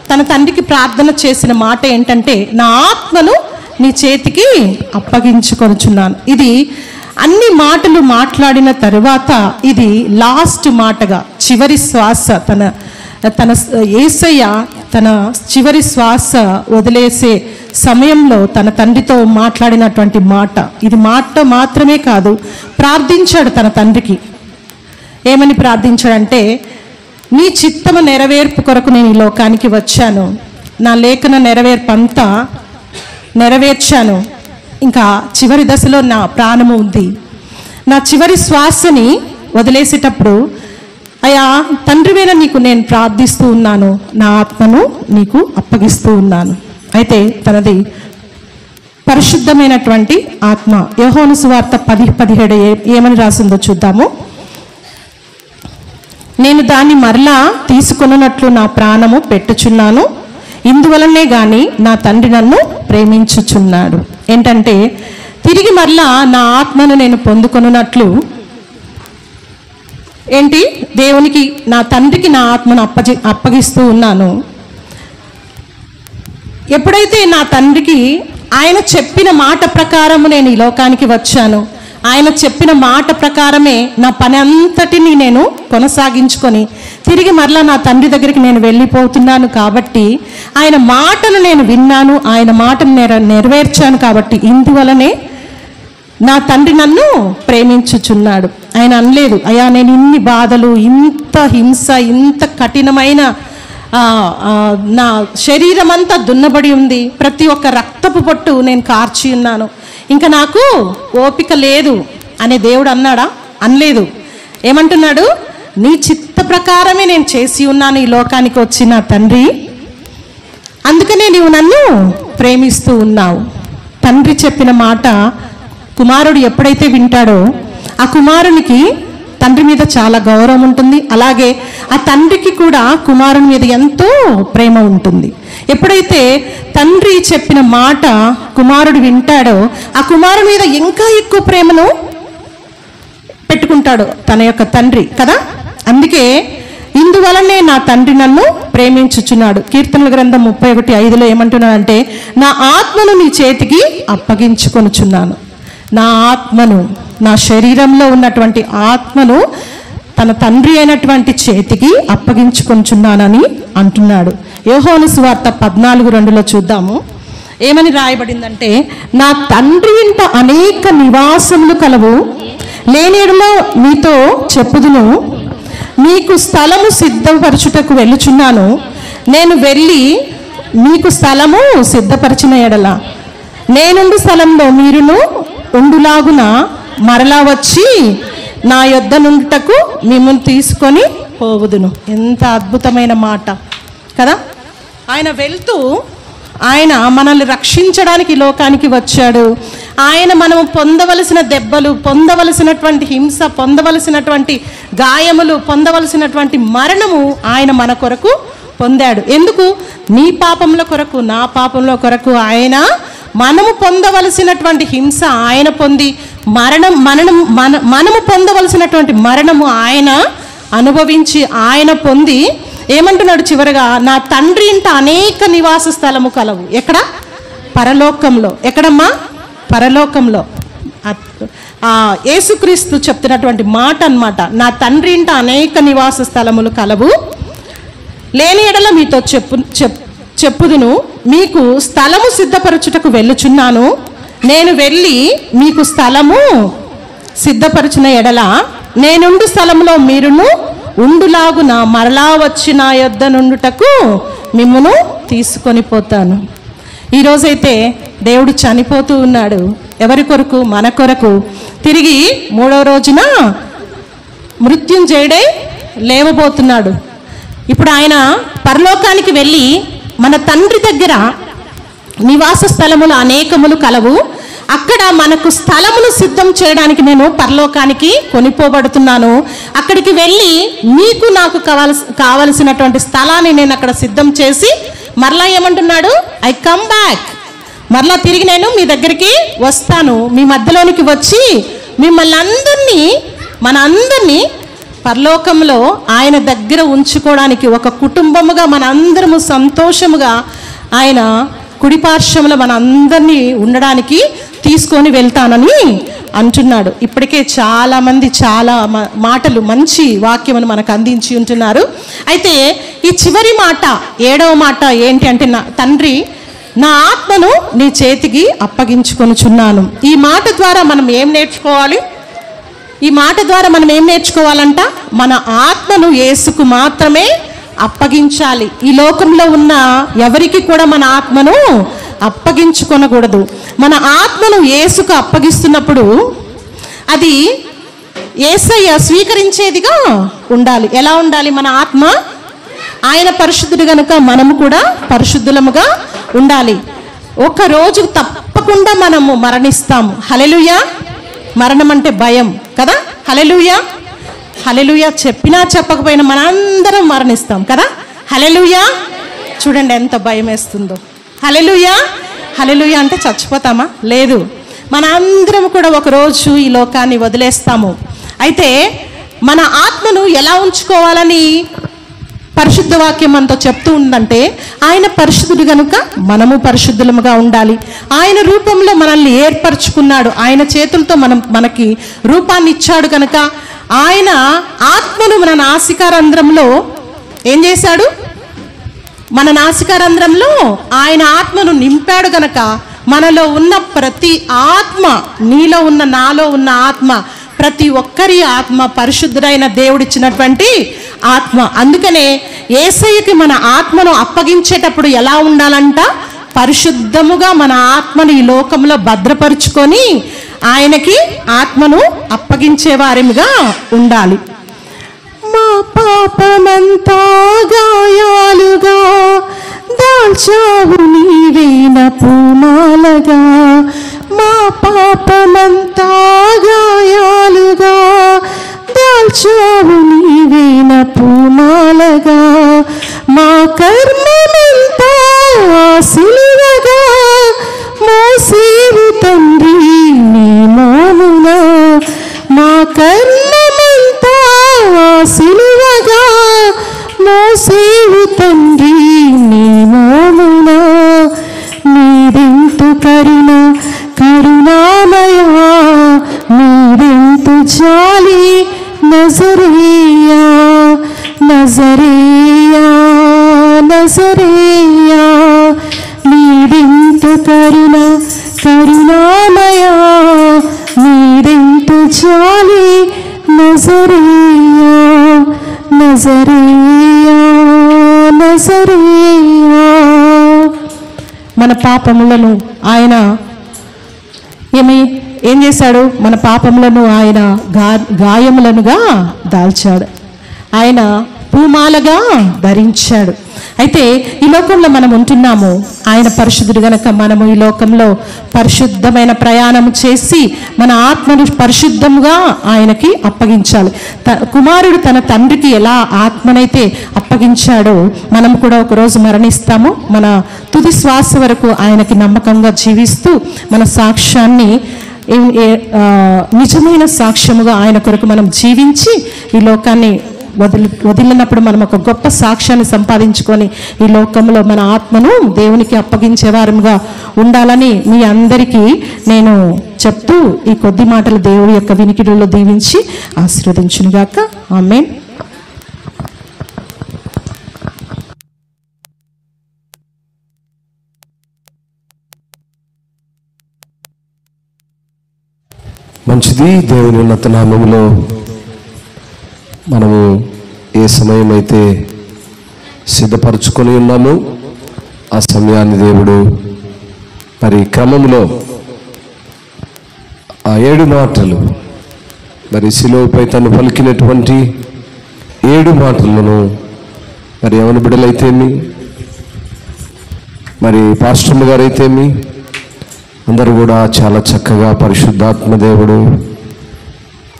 తన తండ్రికి ప్రార్థన చేసిన మాట ఏంటంటే, నా ఆత్మను నీ చేతికి అప్పగించుకొనుచున్నాను. ఇది అన్ని మాటలు మాట్లాడిన తరువాత ఇది లాస్ట్ మాటగా చివరి శ్వాస తన యేసయ్య తన చివరి శ్వాస వదిలేసే సమయంలో తన తండ్రితో మాట్లాడినటువంటి మాట. ఇది మాట మాత్రమే కాదు, ప్రార్థించాడు తన తండ్రికి. ఏమని ప్రార్థించాడంటే, నీ చిత్తము నెరవేర్పు కొరకు నేను ఈ లోకానికి వచ్చాను, నా లేఖన నెరవేర్పు అంతా నెరవేర్చాను, ఇంకా చివరి దశలో నా ప్రాణము ఉంది, నా చివరి శ్వాసని వదిలేసేటప్పుడు అయ్యా తండ్రివేళ నీకు నేను ప్రార్థిస్తూ ఉన్నాను, నా ఆత్మను నీకు అప్పగిస్తూ ఉన్నాను. అయితే తనది పరిశుద్ధమైనటువంటి ఆత్మ. యోహాను సువార్త 10:17 ఏమని రాసిందో చూద్దాము. నేను దాన్ని మరలా తీసుకొనున్నట్లు నా ప్రాణము పెట్టుచున్నాను, ఇందువలనే గాని నా తండ్రి నన్ను ప్రేమించుచున్నాడు. ఏంటంటే తిరిగి మరలా నా ఆత్మను నేను పొందుకొనున్నట్లు, ఏంటి, దేవునికి నా తండ్రికి నా ఆత్మను అప్పగిస్తూ ఉన్నాను. ఎప్పుడైతే నా తండ్రికి ఆయన చెప్పిన మాట ప్రకారము నేను ఈ లోకానికి వచ్చాను, ఆయన చెప్పిన మాట ప్రకారమే నా పని అంతటిని నేను కొనసాగించుకొని తిరిగి మరలా నా తండ్రి దగ్గరికి నేను వెళ్ళిపోతున్నాను కాబట్టి, ఆయన మాటను నేను విన్నాను, ఆయన మాటను నెరవేర్చాను కాబట్టి ఇందువలనే నా తండ్రి నన్ను ప్రేమించుచున్నాడు. ఆయన అనలేదు, అయ్యా నేను ఇన్ని బాధలు, ఇంత హింస, ఇంత కఠినమైన నా శరీరం అంతా దున్నబడి ఉంది, ప్రతి ఒక్క రక్తపు పొట్టు నేను కార్చి ఉన్నాను, ఇంకా నాకు ఓపిక లేదు అనే దేవుడు అన్నాడా? అనలేదు. ఏమంటున్నాడు? నీ చిత్త ప్రకారమే నేను చేసి ఉన్నాను ఈ లోకానికి వచ్చిన తండ్రి, అందుకనే నీవు నన్ను ప్రేమిస్తూ ఉన్నావు. తండ్రి చెప్పిన మాట కుమారుడు ఎప్పుడైతే వింటాడో ఆ కుమారునికి తండ్రి మీద చాలా గౌరవం ఉంటుంది, అలాగే ఆ తండ్రికి కూడా కుమారుని మీద ఎంతో ప్రేమ ఉంటుంది. ఎప్పుడైతే తండ్రి చెప్పిన మాట కుమారుడు వింటాడో ఆ కుమారుని మీద ఇంకా ఎక్కువ ప్రేమను పెట్టుకుంటాడు తన యొక్క తండ్రి కదా. అందుకే ఇందువలనే నా తండ్రి నన్ను ప్రేమించుచున్నాడు. కీర్తనల గ్రంథం 31:5 ఏమంటున్నాడంటే, నా ఆత్మను నీ చేతికి అప్పగించుకొనుచున్నాను. నా ఆత్మను, నా శరీరంలో ఉన్నటువంటి ఆత్మను తన తండ్రి అయినటువంటి చేతికి అప్పగించుకొనుచున్నానని అంటున్నాడు. యోహాను సువార్త 14:2 చూద్దాము. ఏమని రాయబడిందంటే, నా తండ్రి ఇంట అనేక నివాసములు కలవు, లేనిలో మీతో చెప్పుదును, మీకు స్థలము సిద్ధపరచుటకు వెళ్ళుచున్నాను, నేను వెళ్ళి మీకు స్థలము సిద్ధపరిచిన ఎడల నేనుండు స్థలంలో మీరును ఉండులాగున మరలా వచ్చి నా యొద్ద నుండుటకు మిమ్మల్ని తీసుకొని పోవుదును. ఎంత అద్భుతమైన మాట కదా. ఆయన వెళ్తూ ఆయన మనల్ని రక్షించడానికి లోకానికి వచ్చాడు. ఆయన మనము పొందవలసిన దెబ్బలు, పొందవలసినటువంటి హింస, పొందవలసినటువంటి గాయములు, పొందవలసినటువంటి మరణము ఆయన మన కొరకు పొందాడు. ఎందుకు? నీ పాపముల కొరకు, నా పాపముల కొరకు ఆయన మనము పొందవలసినటువంటి హింస ఆయన పొంది, మనము పొందవలసినటువంటి మరణము ఆయన అనుభవించి, ఆయన పొంది ఏమంటున్నాడు చివరగా, నా తండ్రి ఇంట అనేక నివాస స్థలము కలవు. ఎక్కడ? పరలోకంలో. ఎక్కడమ్మా? పరలోకంలో. యేసుక్రీస్తు చెప్తున్నటువంటి మాట అన్నమాట. నా తండ్రి ఇంట అనేక నివాస స్థలములు కలవు, లేని ఎడల మీతో చెప్పుదును, మీకు స్థలము సిద్ధపరచుటకు వెళ్ళుచున్నాను, నేను వెళ్ళి మీకు స్థలము సిద్ధపరచిన ఎడల నేనుండు స్థలంలో మీరును ఉండులాగున మరలా వచ్చి నా యొద్ద నుండుటకు మిమ్మును తీసుకొని పోతాను. ఈరోజైతే దేవుడు చనిపోతూ ఉన్నాడు. ఎవరి కొరకు? మన కొరకు. తిరిగి 3వ రోజున మృత్యుంజయుడై లేవబోతున్నాడు. ఇప్పుడు ఆయన పరలోకానికి వెళ్ళి మన తండ్రి దగ్గర నివాస స్థలములు అనేకములు కలవు, అక్కడ మనకు స్థలమును సిద్ధం చేయడానికి నేను పరలోకానికి కొనిపోబడుతున్నాను, అక్కడికి వెళ్ళి మీకు నాకు కావలసినటువంటి స్థలాన్ని నేను అక్కడ సిద్ధం చేసి మరలా ఏమంటున్నాడు, ఐ కమ్ బ్యాక్, మరలా తిరిగి నేను మీ దగ్గరికి వస్తాను, మీ మధ్యలోనికి వచ్చి మిమ్మల్ని అందరినీ, మన అందరినీ పరలోకంలో ఆయన దగ్గర ఉంచుకోవడానికి, ఒక కుటుంబముగా మన అందరము సంతోషముగా ఆయన కుడిపార్శ్వంలో మన అందరినీ ఉండడానికి తీసుకొని వెళ్తానని అంటున్నాడు. ఇప్పటికే చాలామంది చాలా మాటలు మంచి వాక్యమును మనకు అందించి ఉంటున్నారు. అయితే ఈ చివరి మాట 7వ మాట ఏంటి అంటే, నా తండ్రి నా ఆత్మను నీ చేతికి అప్పగించుకొనుచున్నాను. ఈ మాట ద్వారా మనం ఏం నేర్చుకోవాలి? ఈ మాట ద్వారా మనం ఏం నేర్చుకోవాలంట? మన ఆత్మను యేసుకు మాత్రమే అప్పగించాలి. ఈ లోకంలో ఉన్న ఎవరికి కూడా మన ఆత్మను అప్పగించుకొనకూడదు. మన ఆత్మను యేసుకు అప్పగిస్తున్నప్పుడు అది యేసయ్య స్వీకరించేదిగా ఉండాలి. ఎలా ఉండాలి మన ఆత్మ? ఆయన పరిశుద్ధుడు కనుక మనము కూడా పరిశుద్ధులముగా ఉండాలి. ఒక రోజు తప్పకుండా మనము మరణిస్తాము. హల్లెలూయా. మరణం అంటే భయం కదా. హల్లెలూయా. హల్లెలూయా చెప్పినా చెప్పకపోయినా మనందరం మరణిస్తాం కదా. హల్లెలూయా. చూడండి ఎంత భయం వేస్తుందో. హల్లెలూయా. హల్లెలూయా అంటే చచ్చిపోతామా? లేదు, మనందరం కూడా ఒకరోజు ఈ లోకాన్ని వదిలేస్తాము. అయితే మన ఆత్మను ఎలా ఉంచుకోవాలని పరిశుద్ధ వాక్యం మనతో చెప్తూ ఉందంటే, ఆయన పరిశుద్ధుడు కనుక మనము పరిశుద్ధులముగా ఉండాలి. ఆయన రూపంలో మనల్ని ఏర్పరచుకున్నాడు. ఆయన చేతులతో మనకి రూపాన్ని ఇచ్చాడు కనుక ఆయన ఆత్మను మన నాసికారంధ్రంలో ఏం చేశాడు? మన నాసికారంధ్రంలో ఆయన ఆత్మను నింపాడు కనుక మనలో ఉన్న ప్రతి ఆత్మ, నీలో ఉన్న నాలో ఉన్న ఆత్మ, ప్రతి ఒక్కరి ఆత్మ పరిశుద్ధుడైన దేవుడిచ్చినటువంటి ఆత్మ. అందుకనే యేసయ్యకి మన ఆత్మను అప్పగించేటప్పుడు ఎలా ఉండాలంట? పరిశుద్ధముగా మన ఆత్మను ఈ లోకంలో భద్రపరుచుకొని ఆయనకి ఆత్మను అప్పగించే వారిగా ఉండాలి. మా పాపమంతా గాయాలుగా దాల్చావు నీవేన పూమాలగా. మా పాపమంతా గాయాలుగా దాల్చావు నీవేన పూమాలగా. మా కర్మమంతా సిలువగా మోసేవు తండ్రి నీ మోమున. మా కర్మమంతా సిలువగా మోసేవు తండ్రి నీ మోమున. నీదెంత కరుణ కరుణామయా, నీదెంత జాలి నజరేయా నజరేయా నజరేయా. నీదెంత కరుణ కరుణామయా, నీదెంత జాలి నజరేయా నజరేయా నజరేయా. మన పాపములను ఆయన ఏం చేశాడు? మన పాపములను ఆయన గాయములనుగా దాల్చాడు. ఆయన పూమాలగా ధరించాడు. అయితే ఈ లోకంలో మనం ఉంటున్నాము, ఆయన పరిశుద్ధుడు గనక మనము ఈ లోకంలో పరిశుద్ధమైన ప్రయాణం చేసి మన ఆత్మను పరిశుద్ధంగా ఆయనకి అప్పగించాలి. కుమారుడు తన తండ్రికి ఎలా ఆత్మనైతే అప్పగించాడో మనం కూడా ఒకరోజు మరణిస్తాము. మన తుది శ్వాస వరకు ఆయనకి నమ్మకంగా జీవిస్తూ మన సాక్ష్యాన్ని నిజమైన సాక్ష్యముగా ఆయన కొరకు మనం జీవించి ఈ లోకాన్ని వదిలినప్పుడు మనం ఒక గొప్ప సాక్ష్యాన్ని సంపాదించుకొని ఈ లోకంలో మన ఆత్మను దేవునికి అప్పగించే వారముగా ఉండాలని మీ అందరికీ నేను చెప్తూ ఈ కొద్ది మాటలు దేవుడి యొక్క వినికిడిలో దీవించి ఆశీర్వదించునుగాక. ఆమేన్. మంచిది. దేవుని ఉన్నత నామములో మనము ఏ సమయం అయితే సిద్ధపరచుకొని ఉన్నామో ఆ సమయాన్ని దేవుడు మరి క్రమంలో ఆ 7 మాటలు, మరి శిలువపై తను పలికినటువంటి 7 మాటలను మరి ఎవరి బిడ్డలైతేమి, మరి పాస్టర్లు గారైతేమి అందరూ కూడా చాలా చక్కగా పరిశుద్ధాత్మ దేవుడు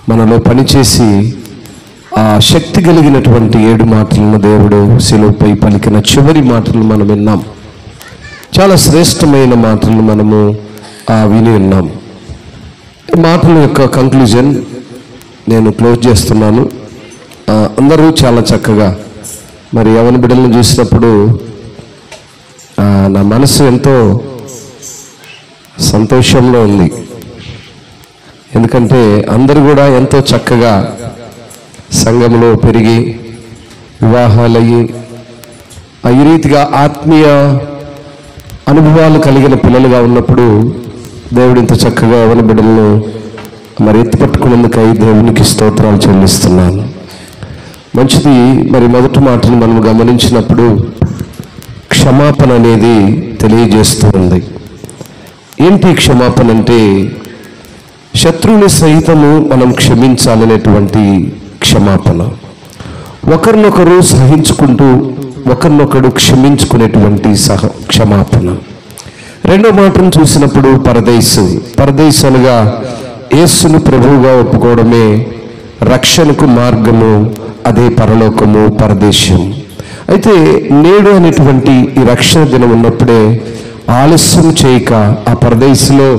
మనలో పనిచేసి ఆ శక్తి కలిగినటువంటి 7 మాటలను దేవుడు శిలువపై పలికిన చివరి మాటలు మనం విన్నాం. చాలా శ్రేష్టమైన మాటలను మనము విని ఉన్నాం. మాటల యొక్క కంక్లూజన్ నేను క్లోజ్ చేస్తున్నాను. అందరూ చాలా చక్కగా మరి యవన బిడ్డలను చూసినప్పుడు నా మనసు ఎంతో సంతోషంలో ఉంది. ఎందుకంటే అందరూ కూడా ఎంతో చక్కగా సంఘంలో పెరిగి వివాహాలయ్యి ఈ రీతిగా ఆత్మీయ అనుభవాలు కలిగిన పిల్లలుగా ఉన్నప్పుడు దేవుడు ఇంత చక్కగా యవ్వన బిడ్డలను మరి ఎత్తుపట్టుకున్నందుకై దేవునికి స్తోత్రాలు చెల్లిస్తున్నాను. మంచిది. మరి మొదటి మాటను మనం గమనించినప్పుడు క్షమాపణ అనేది తెలియజేస్తూ ఉంది. ఏంటి క్షమాపణ అంటే శత్రువుని సహితము మనం క్షమించాలనేటువంటి క్షమాపణ. ఒకరినొకరు సహించుకుంటూ ఒకరినొకరు క్షమించుకునేటువంటి క్షమాపణ. రెండో మాటను చూసినప్పుడు పరదేశ్ అనగా యేసును ప్రభువుగా ఒప్పుకోవడమే రక్షణకు మార్గము, అదే పరలోకము, పరదేశం. అయితే నేడు అనేటువంటి ఈ రక్షణ దినం ఉన్నప్పుడే ఆలస్యం చేయక ఆ పరదేశంలో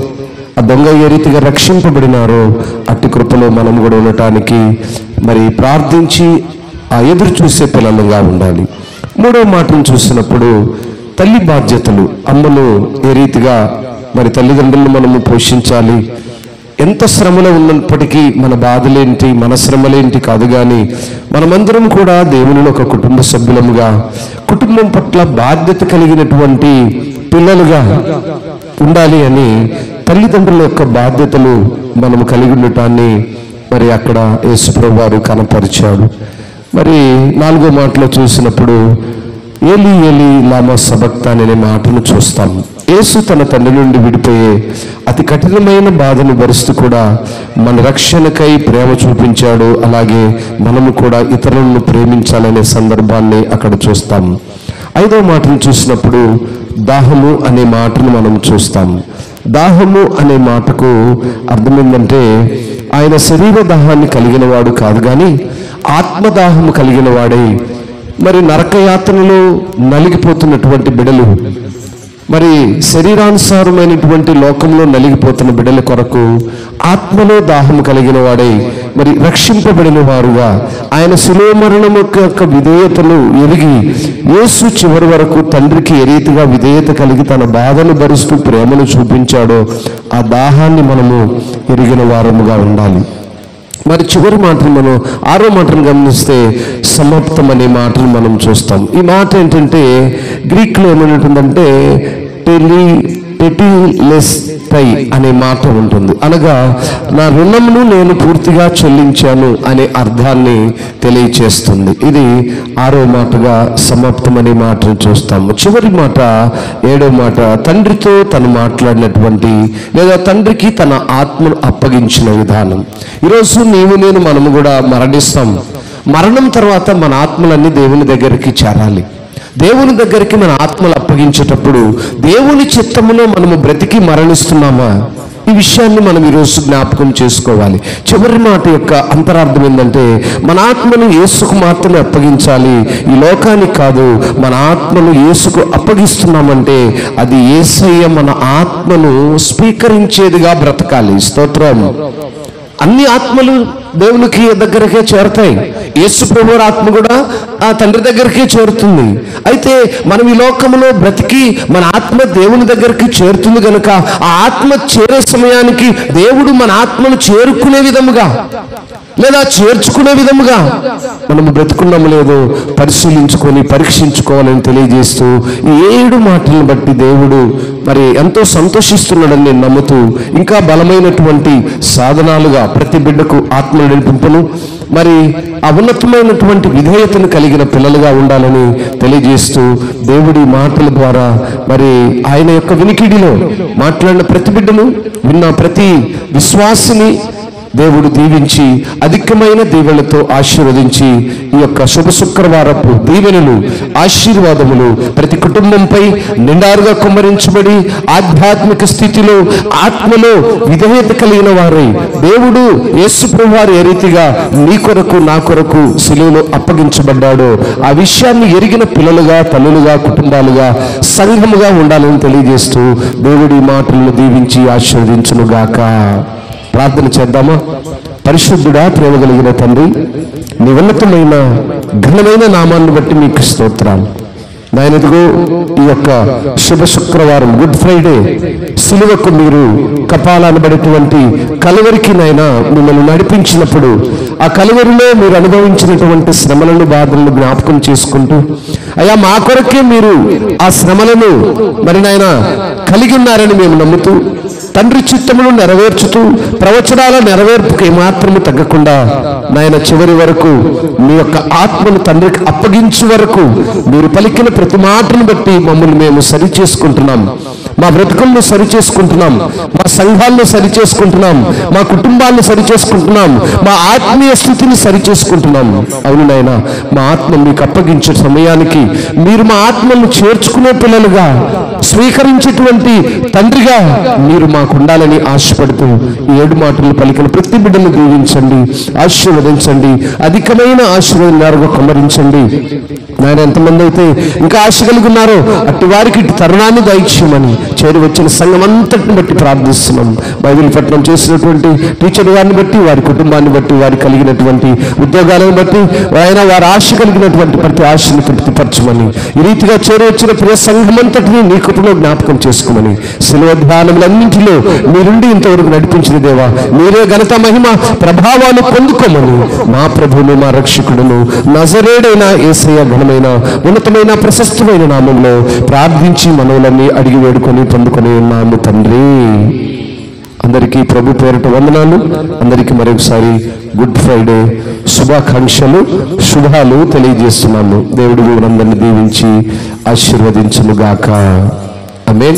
ఆ దొంగ ఏ రీతిగా రక్షింపబడినారో అట్టి కృపలో మనం కూడా ఉండటానికి మరి ప్రార్థించి ఆ ఎదురు చూసే పిల్లలుగా ఉండాలి. మూడవ మాటను చూసినప్పుడు తల్లి బాధ్యతలు. అమ్మను ఏ రీతిగా మరి తల్లిదండ్రులను మనము పోషించాలి. ఎంత శ్రమలో ఉన్నప్పటికీ మన బాధలేంటి, మన శ్రమలేంటి కాదు, కానీ మనమందరం కూడా దేవునిలో ఒక కుటుంబ సభ్యులముగా, కుటుంబం పట్ల బాధ్యత కలిగినటువంటి పిల్లలుగా ఉండాలి అని తల్లిదండ్రుల యొక్క బాధ్యతలు మనము కలిగి ఉండటాన్ని మరి అక్కడ యేసుప్రభువు వారు కనపరిచాడు. మరి నాలుగో మాటలో చూసినప్పుడు ఏలి ఏలి లామా సబక్తాని అనే మాటను చూస్తాం. యేసు తన తండ్రి నుండి విడిపోయే అతి కఠినమైన బాధను భరిస్తూ కూడా మన రక్షణకై ప్రేమ చూపించాడు. అలాగే మనము కూడా ఇతరులను ప్రేమించాలనే సందర్భాన్ని అక్కడ చూస్తాం. ఐదో మాటను చూసినప్పుడు దాహము అనే మాటను మనం చూస్తాం. దాహము అనే మాటకు అర్థం ఏంటంటే ఆయన శరీర దాహాన్ని కలిగిన వాడు కాదు, కానీ ఆత్మదాహము కలిగిన వాడై మరి నరకయాత్రలో నలిగిపోతున్నటువంటి బిడలు, మరి శరీరానుసారమైనటువంటి లోకంలో నలిగిపోతున్న బిడ్డల కొరకు ఆత్మలో దాహము కలిగిన వాడై మరి రక్షింపబడిన వారుగా ఆయన శిలువ మరణము యొక్క విధేయతను ఎరిగి యేసు చివరి వరకు తండ్రికి ఏ రీతిగా విధేయత కలిగి తన బాధను భరిస్తూ ప్రేమను చూపించాడో ఆ దాహాన్ని మనము ఎరిగిన వారముగా ఉండాలి. మరి చివరి మాటను మనం ఆరో మాటను గమనిస్తే సమాప్తం అనే మాటను మనం చూస్తాం. ఈ మాట ఏంటంటే గ్రీక్లో ఏమంటుందంటే టెటిలెస్తై అనే మాట ఉంటుంది. అనగా నా రుణమును నేను పూర్తిగా చెల్లించాను అనే అర్థాన్ని తెలియచేస్తుంది. ఇది ఆరో మాటగా సమాప్తం అనే మాటను చూస్తాము. చివరి మాట ఏడో మాట తండ్రితో తను మాట్లాడినటువంటి లేదా తండ్రికి తన ఆత్మను అప్పగించిన విధానం. ఈరోజు నేను మనము కూడా మరణిస్తాం. మరణం తర్వాత మన ఆత్మలన్నీ దేవుని దగ్గరికి చేరాలి. దేవుని దగ్గరికి మన ఆత్మలు అప్పగించేటప్పుడు దేవుని చిత్తములో మనము బ్రతికి మరణిస్తున్నామా, ఈ విషయాన్ని మనం ఈరోజు జ్ఞాపకం చేసుకోవాలి. చివరి మాట యొక్క అంతరార్థం ఏంటంటే మన ఆత్మను యేసుకు మాత్రమే అప్పగించాలి, ఈ లోకానికి కాదు. మన ఆత్మను యేసుకు అప్పగిస్తున్నామంటే అది యేసయ్య మన ఆత్మను స్వీకరించేదిగా బ్రతకాలి. స్తోత్రం. అన్ని ఆత్మలు దేవునికి దగ్గరకే చేరతాయి. యేసు ప్రభువు ఆత్మ కూడా ఆ తండ్రి దగ్గరికే చేరుతుంది. అయితే మనం ఈ లోకంలో బ్రతికి మన ఆత్మ దేవుని దగ్గరికి చేరుతుంది కనుక ఆ ఆత్మ చేరే సమయానికి దేవుడు మన ఆత్మను చేరుకునే విధముగా లేదా చేర్చుకునే విధముగా మనము బ్రతుకున్నాము లేదో పరిశీలించుకొని పరీక్షించుకోవాలని తెలియజేస్తూ ఈ 7 మాటలను బట్టి దేవుడు మరి ఎంతో సంతోషిస్తున్నాడని నేను నమ్ముతూ ఇంకా బలమైనటువంటి సాధనాలుగా ప్రతి బిడ్డకు ఆత్మ నడిపింపును మరి ఆ ఉన్నతమైనటువంటి విధేయతను కలిగిన పిల్లలుగా ఉండాలని తెలియజేస్తూ దేవుడి మాటల ద్వారా మరి ఆయన యొక్క వినికిడిలో మాట్లాడిన ప్రతి బిడ్డను విన్న ప్రతి విశ్వాసిని దేవుడు దీవించి అధికమైన దీవెనలతో ఆశీర్వదించి ఈ యొక్క శుభ శుక్రవారపు దీవెనలు ఆశీర్వాదములు ప్రతి కుటుంబంపై నిండారుగా కుమ్మరించబడి ఆధ్యాత్మిక స్థితిలో ఆత్మలో విధేయత కలిగిన వారై దేవుడు యేసు ప్రభువారు ఏ రీతిగా నీ కొరకు నా కొరకు శిలువలో అప్పగించబడ్డాడో ఆ విషయాన్ని ఎరిగిన పిల్లలుగా, తల్లులుగా, కుటుంబాలుగా, సంఘముగా ఉండాలని తెలియజేస్తూ దేవుడి మాటలను దీవించి ఆశీర్వదించునుగాక. ప్రార్థన చేద్దామా? పరిశుద్ధుడా, ప్రేమ కలిగిన తండ్రి, నీ ఉన్నతమైన ఘనమైన నామాన్ని బట్టి మీకు స్తోత్రాలు. నాయనదిగో ఈ యొక్క శుభ శుక్రవారం గుడ్ ఫ్రైడే సిలువకు మీరు కపాలనబడేటువంటి కలువరికి నాయన మిమ్మల్ని నడిపించినప్పుడు ఆ కలువరిలో మీరు అనుభవించినటువంటి శ్రమలను బాధలను జ్ఞాపకం చేసుకుంటూ అయ్యా మా కొరకే మీరు ఆ శ్రమలను మరి నాయన కలిగి ఉన్నారని మేము నమ్ముతూ తండ్రి చిత్తమును నెరవేర్చుతూ ప్రవచనాల నెరవేర్పుకి ఏమాత్రము తగ్గకుండా నాయన చివరి వరకు మీ యొక్క ఆత్మను తండ్రికి అప్పగించే వరకు మీరు పలికిన ప్రతి మాటను బట్టి మమ్మల్ని మేము సరి చేసుకుంటున్నాం, మా బ్రతుకులను సరి చేసుకుంటున్నాం, మా సంఘాలను సరి చేసుకుంటున్నాం, మా కుటుంబాలను సరి చేసుకుంటున్నాం, మా ఆత్మీయ స్థితిని సరి చేసుకుంటున్నాం. అవును నాయన, మా ఆత్మ మీకు అప్పగించే సమయానికి మీరు మా ఆత్మను చేర్చుకునే పిల్లలుగా స్వీకరించేటువంటి తండ్రిగా మీరు మాకు ఉండాలని ఆశపడుతూ ఈ 7 మాటలు పలికిన ప్రతి బిడ్డను దీవించండి, ఆశీర్వదించండి, అధికమైన ఆశీర్వాదాలుగా కుమ్మరించండి. నాయన ఎంతమంది అయితే ఇంకా ఆశ కలిగి ఉన్నారో అట్టి వారికి తరుణాన్ని దయచేయమని చేరి వచ్చిన సంఘం అంతటిని బట్టి ప్రార్థిస్తున్నాం. బైబిల్ పట్టణం చేసినటువంటి టీచర్ గారిని బట్టి, వారి కుటుంబాన్ని బట్టి, వారికి కలిగినటువంటి ఉద్యోగాలను బట్టి ఆయన వారి ఆశ కలిగినటువంటి ప్రతి ఆశని తృప్తిపరచమని, ఈ రీతిగా చేరి వచ్చిన ప్రియ సంఘం అంతటిని నీ కృపలో జ్ఞాపకం చేసుకోమని, శిలువ ధ్యానములన్నింటిలో మీరుండి ఇంతవరకు నడిపించిన దేవా మీరే ఘనత మహిమ ప్రభావాలు పొందుకోమని మా ప్రభువును మా రక్షకుడును నజరేడైన యేసయ్య ఘనమైన ఉన్నతమైన ప్రశస్తమైన నామంలో ప్రార్థించి మనవులన్నీ అడిగి వేడుకొని పొందుకొని ఉన్నాము తండ్రి. అందరికీ ప్రభు పేరిట వందనాలు. అందరికీ మరొకసారి గుడ్ ఫ్రైడే శుభాకాంక్షలు, శుభాలు తెలియజేస్తున్నాము. దేవుడు మీరందరినీ దీవించి ఆశీర్వదించును గాక. ఆమేన్.